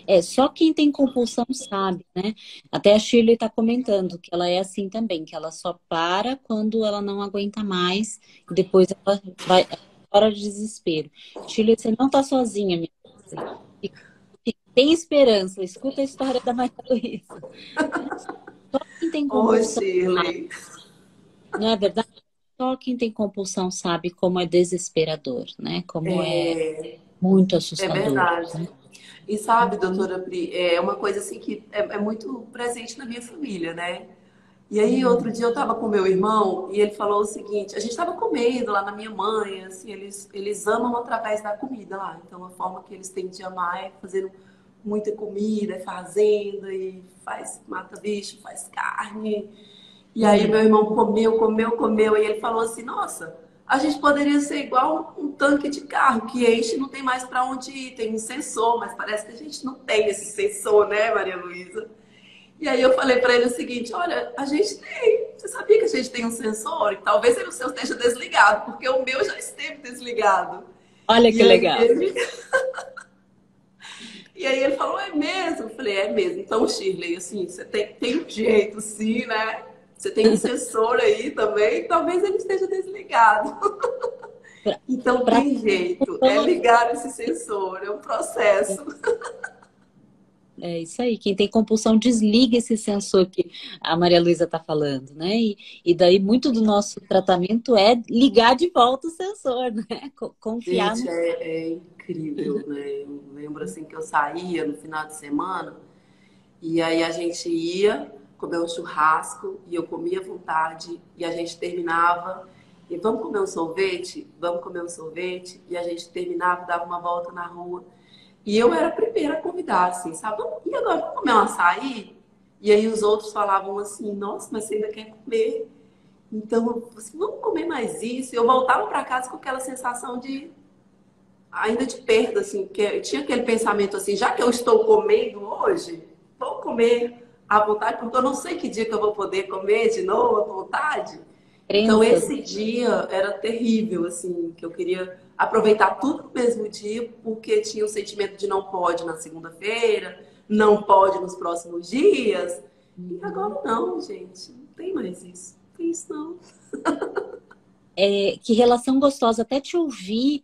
É, só quem tem compulsão sabe, né? Até a Shirley tá comentando que ela é assim também, que ela só para quando ela não aguenta mais e depois ela vai para de desespero. Shirley, você não tá sozinha, minha filha. Tem esperança. Escuta a história da Maria Luísa. Só quem tem Oi, compulsão sabe, Shirley. não é verdade? Só quem tem compulsão sabe como é desesperador, né? Como é muito É assustador. verdade. E sabe, Uhum, doutora Pri, é uma coisa assim que é muito presente na minha família, né? E aí, outro uhum, dia eu tava com meu irmão e ele falou o seguinte: a gente tava comendo lá na minha mãe, assim, eles amam através da comida lá. Então, a forma que eles têm de amar é fazendo muita comida, é fazenda e faz, mata bicho, faz carne. E aí, meu uhum. irmão comeu, comeu, comeu. E ele falou assim: nossa, a gente poderia ser igual um tanque de carro que enche e não tem mais para onde ir. Tem um sensor, mas parece que a gente não tem esse sensor, né, Maria Luísa? E aí eu falei para ele o seguinte: olha, a gente tem. Você sabia que a gente tem um sensor? E talvez o seu esteja desligado, porque o meu já esteve desligado. Olha E que aí legal. ele, e aí ele falou: é mesmo? Eu falei: é mesmo. Então, Shirley, assim, você tem um jeito, sim, né? Você tem um sensor aí também, talvez ele esteja desligado. Então Para tem jeito, é ligar esse sensor, é um processo. É isso aí. Quem tem compulsão desliga esse sensor que a Maria Luísa está falando, né? E daí muito do nosso tratamento é ligar de volta o sensor, né? Confiar Gente, no. é incrível, né? Eu lembro assim que eu saía no final de semana e aí a gente ia comer um churrasco e eu comia à vontade e a gente terminava e vamos comer um sorvete? Vamos comer um sorvete e a gente terminava, dava uma volta na rua e eu era a primeira a convidar, assim, sabe? E agora, vamos comer um açaí? E aí os outros falavam assim, nossa, mas você ainda quer comer? Então, assim, vamos comer mais isso. Eu voltava para casa com aquela sensação de ainda de perda, assim, que eu tinha aquele pensamento assim, já que eu estou comendo hoje, vou comer à vontade, porque eu não sei que dia que eu vou poder comer de novo à vontade. Então Crenças. esse dia era terrível, assim, que eu queria aproveitar tudo no mesmo dia, porque tinha o sentimento de não pode na segunda-feira, não pode nos próximos dias. E Uhum. agora não, gente, não tem mais isso. Não tem isso não. É, que relação gostosa. Até te ouvir,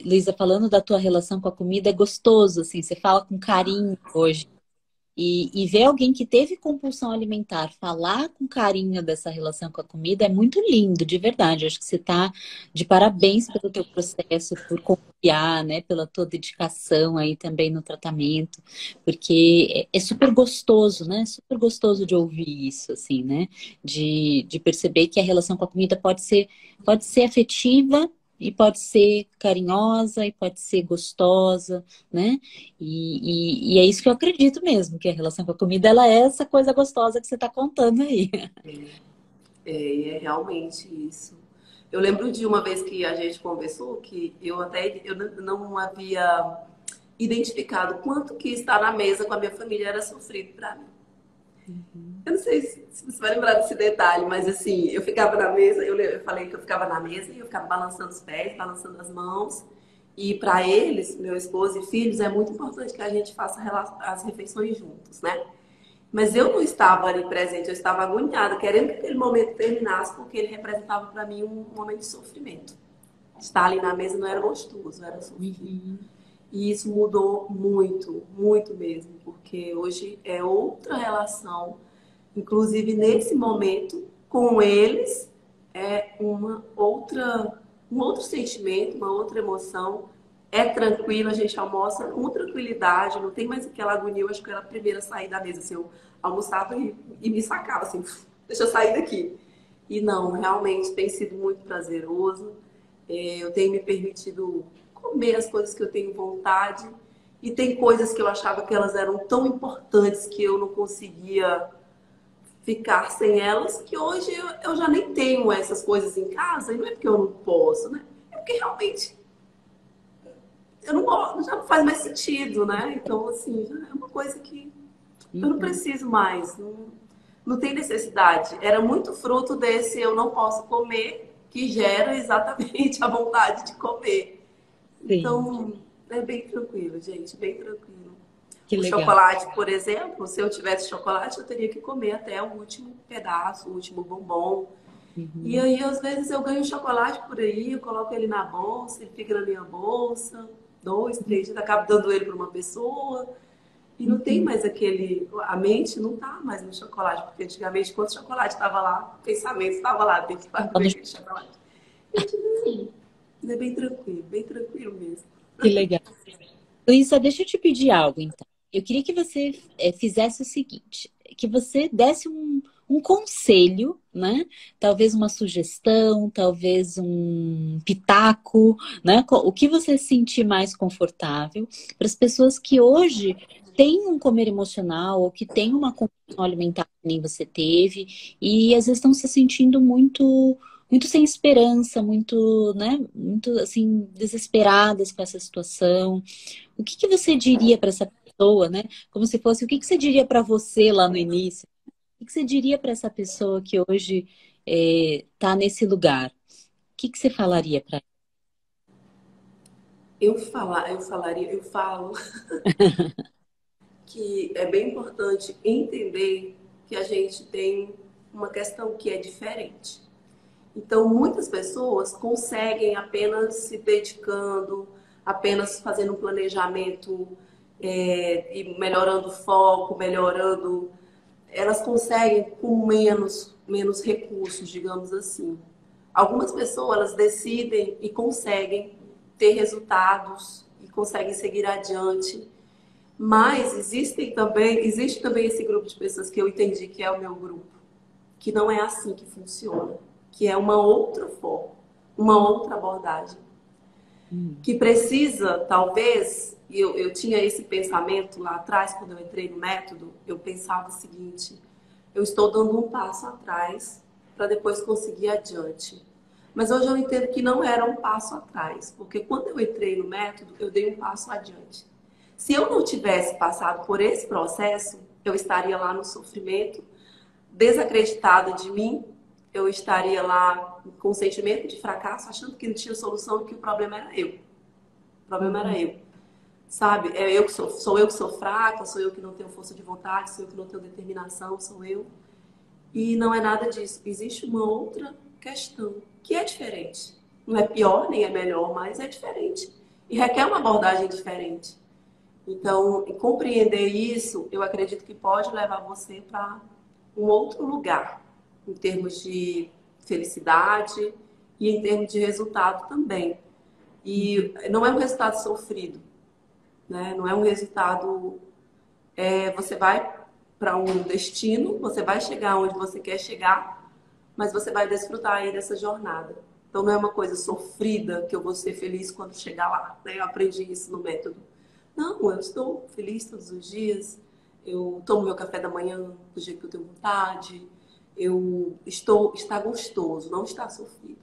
Luísa, falando da tua relação com a comida, é gostoso, assim. Você fala com carinho hoje. E ver alguém que teve compulsão alimentar falar com carinho dessa relação com a comida é muito lindo, de verdade. Eu acho que você está de parabéns pelo teu processo, por confiar, né, pela tua dedicação aí também no tratamento, porque é super gostoso, né? Super gostoso de ouvir isso, assim, né? De perceber que a relação com a comida pode ser afetiva e pode ser carinhosa e pode ser gostosa, né? E é isso que eu acredito mesmo, que a relação com a comida, ela é essa coisa gostosa que você está contando aí. E é realmente isso. Eu lembro de uma vez que a gente conversou que eu não havia identificado quanto que estar na mesa com a minha família era sofrido para mim. Eu não sei se você vai lembrar desse detalhe, mas assim, eu ficava na mesa, eu falei que eu ficava na mesa e eu ficava balançando os pés, balançando as mãos. E para eles, meu esposo e filhos, é muito importante que a gente faça as refeições juntos, né? Mas eu não estava ali presente, eu estava agoniada, querendo que aquele momento terminasse, porque ele representava para mim um momento de sofrimento. Estar ali na mesa não era gostoso, era sofrido. E isso mudou muito, muito mesmo, porque hoje é outra relação. Inclusive, nesse momento, com eles, é um outro sentimento, uma outra emoção. É tranquilo, a gente almoça com tranquilidade, não tem mais aquela agonia. Eu acho que eu era a primeira a sair da mesa. Assim, eu almoçava e me sacava, assim, deixa eu sair daqui. E não, realmente tem sido muito prazeroso. Eu tenho me permitido comer as coisas que eu tenho vontade. E tem coisas que eu achava que elas eram tão importantes que eu não conseguia ficar sem elas, que hoje eu já nem tenho essas coisas em casa. E não é porque eu não posso, né? É porque realmente eu não gosto, já não faz mais sentido, né? Então, assim, já é uma coisa que eu não preciso mais, não tem necessidade. Era muito fruto desse eu não posso comer, que gera exatamente a vontade de comer. Sim, Então, é bem tranquilo, gente, bem tranquilo. que O legal. chocolate, por exemplo, se eu tivesse chocolate, eu teria que comer até o último pedaço, o último bombom. E aí, às vezes, eu ganho chocolate por aí, eu coloco ele na bolsa, ele fica na minha bolsa, 2, 3 dias, acabo dando ele para uma pessoa. E não tem mais aquele. A mente não tá mais no chocolate, porque antigamente, quando o chocolate estava lá, o pensamento estava lá, tem que fazer aquele chocolate. É bem tranquilo mesmo. Que legal. Luísa, deixa eu te pedir algo, então. Eu queria que você fizesse o seguinte, que você desse um conselho, né? Talvez uma sugestão, talvez um pitaco, né? O que você se sentir mais confortável para as pessoas que hoje têm um comer emocional ou que têm uma compulsão alimentar que nem você teve e às vezes estão se sentindo muito sem esperança, muito, né? Muito assim desesperadas com essa situação. O que que você diria para essa pessoa, né? Como se fosse, o que que você diria para você lá no início? O que que você diria para essa pessoa que hoje está nesse lugar? O que que você falaria para Eu falo que é bem importante entender que a gente tem uma questão que é diferente. Então, muitas pessoas conseguem apenas se dedicando, apenas fazendo um planejamento e melhorando o foco, melhorando. Elas conseguem com menos recursos, digamos assim. Algumas pessoas elas decidem e conseguem ter resultados e conseguem seguir adiante. Mas existe também esse grupo de pessoas que eu entendi que é o meu grupo, que não é assim que funciona, que é uma outra forma, uma outra abordagem, que precisa, talvez, e eu tinha esse pensamento lá atrás, quando eu entrei no método, eu pensava o seguinte, eu estou dando um passo atrás para depois conseguir adiante. Mas hoje eu entendo que não era um passo atrás, porque quando eu entrei no método, eu dei um passo adiante. Se eu não tivesse passado por esse processo, eu estaria lá no sofrimento, desacreditada de mim, eu estaria lá com sentimento de fracasso, achando que não tinha solução e que o problema era eu. O problema era eu. Sabe? Sou eu que sou fraca, sou eu que não tenho força de vontade, sou eu que não tenho determinação, sou eu. E não é nada disso. Existe uma outra questão que é diferente. Não é pior nem é melhor, mas é diferente. E requer uma abordagem diferente. Então, compreender isso, eu acredito que pode levar você para um outro lugar, em termos de felicidade e em termos de resultado também. E não é um resultado sofrido, né? Não é um resultado. Você vai para um destino, você vai chegar onde você quer chegar, mas você vai desfrutar aí dessa jornada. Então não é uma coisa sofrida que eu vou ser feliz quando chegar lá, né? Eu aprendi isso no método. Não, eu estou feliz todos os dias, eu tomo meu café da manhã do jeito que eu tenho vontade, está gostoso, não está sofrido.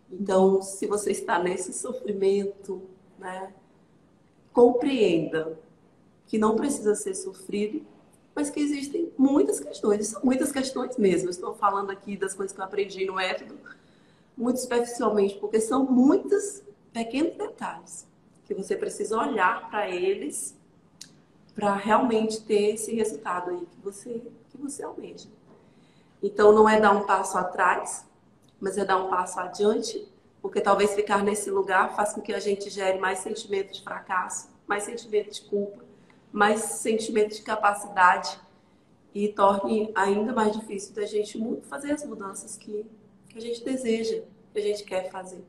Então, se você está nesse sofrimento, né, compreenda que não precisa ser sofrido, mas que existem muitas questões, são muitas questões mesmo. Eu estou falando aqui das coisas que eu aprendi no método, muito superficialmente, porque são muitos pequenos detalhes que você precisa olhar para eles para realmente ter esse resultado aí que você almeja. Então, não é dar um passo atrás, mas é dar um passo adiante, porque talvez ficar nesse lugar faça com que a gente gere mais sentimento de fracasso, mais sentimento de culpa, mais sentimento de capacidade e torne ainda mais difícil da gente fazer as mudanças que a gente deseja, que a gente quer fazer.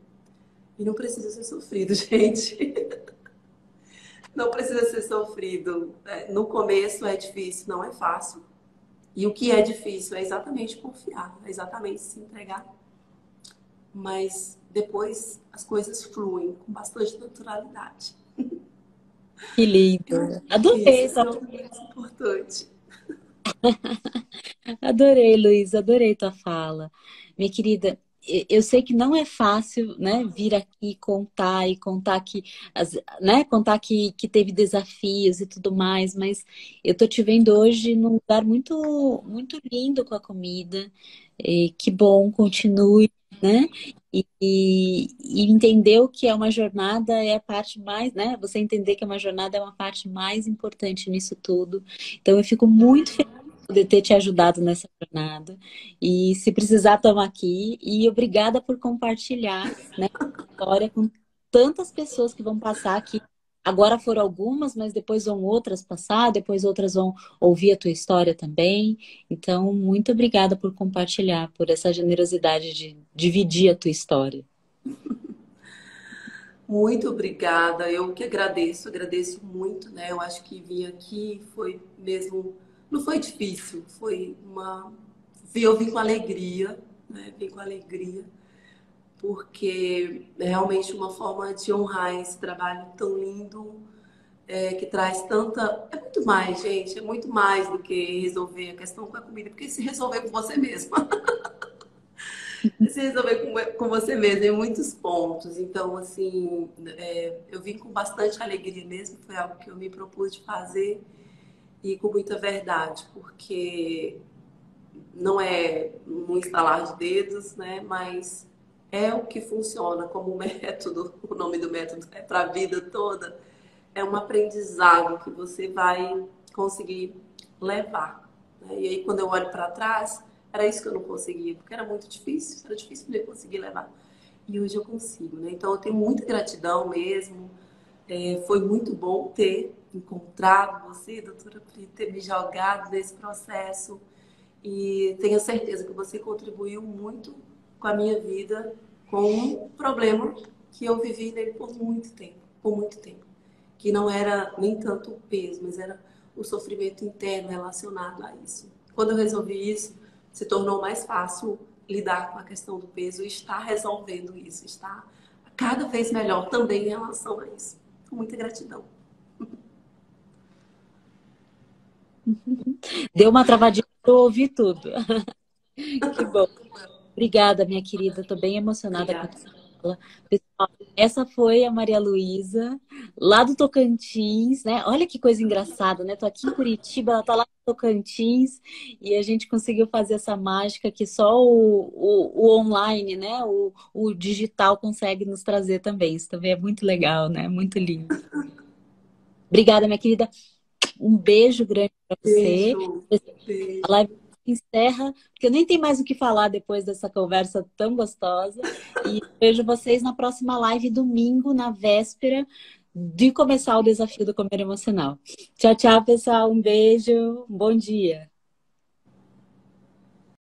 E não precisa ser sofrido, gente. Não precisa ser sofrido. No começo é difícil, não é fácil. E o que é difícil é exatamente confiar, é exatamente se entregar. Mas depois as coisas fluem com bastante naturalidade. Que lindo. Eu acho que Adorei, isso é o mais importante. adorei, Luiz, adorei tua fala. Minha querida, eu sei que não é fácil, né, vir aqui contar e contar que, né, contar que teve desafios e tudo mais, mas eu tô te vendo hoje num lugar muito, muito lindo com a comida. E que bom, continue, né? E entender o que é uma jornada é a parte mais, né? Você entender que é uma jornada é uma parte mais importante nisso tudo. Então, eu fico muito feliz de poder ter te ajudado nessa jornada. E se precisar, estamos aqui. E obrigada por compartilhar, né, a história com tantas pessoas que vão passar aqui. Agora foram algumas, mas depois vão outras passar, depois outras vão ouvir a tua história também. Então, muito obrigada por compartilhar, por essa generosidade de dividir a tua história. Muito obrigada. Eu que agradeço muito, né? Eu acho que vir aqui foi mesmo, não foi difícil, foi eu vim com alegria, né? Vim com alegria, porque é realmente uma forma de honrar esse trabalho tão lindo, que traz tanta. É muito mais, gente, é muito mais do que resolver a questão com a comida, porque se resolver com você mesma. Se resolver com você mesmo em muitos pontos. Então, assim, eu vim com bastante alegria mesmo, foi algo que eu me propus de fazer e com muita verdade, porque não é um instalar de dedos, né? Mas é o que funciona como método, o nome do método é para a vida toda, é um aprendizado que você vai conseguir levar, né? E aí, quando eu olho para trás, era isso que eu não conseguia, porque era difícil de eu conseguir levar. E hoje eu consigo, né? Então, eu tenho muita gratidão mesmo. Foi muito bom ter encontrado você, doutora Pri, ter me jogado nesse processo. E tenho certeza que você contribuiu muito com a minha vida, com um problema que eu vivi nele por muito tempo. Que não era nem tanto o peso, mas era o sofrimento interno relacionado a isso. Quando eu resolvi isso, se tornou mais fácil lidar com a questão do peso e estar resolvendo isso, está cada vez melhor também em relação a isso. Com muita gratidão. Deu uma travadinha para eu ouvir tudo. Que bom. Obrigada, minha querida. Estou bem emocionada com a Obrigada. tua fala. Pessoal, essa foi a Maria Luísa, lá do Tocantins, né? Olha que coisa engraçada, né? Tô aqui em Curitiba, ela tá lá no Tocantins e a gente conseguiu fazer essa mágica que só o online, né? O digital consegue nos trazer também. Isso também é muito legal, né? Muito lindo. Obrigada, minha querida. Um beijo grande para você. Beijo. A Beijo. live se encerra, porque eu nem tenho mais o que falar depois dessa conversa tão gostosa. E vejo vocês na próxima live, domingo, na véspera, de começar o desafio do comer emocional. Tchau, tchau, pessoal. Um beijo, um bom dia.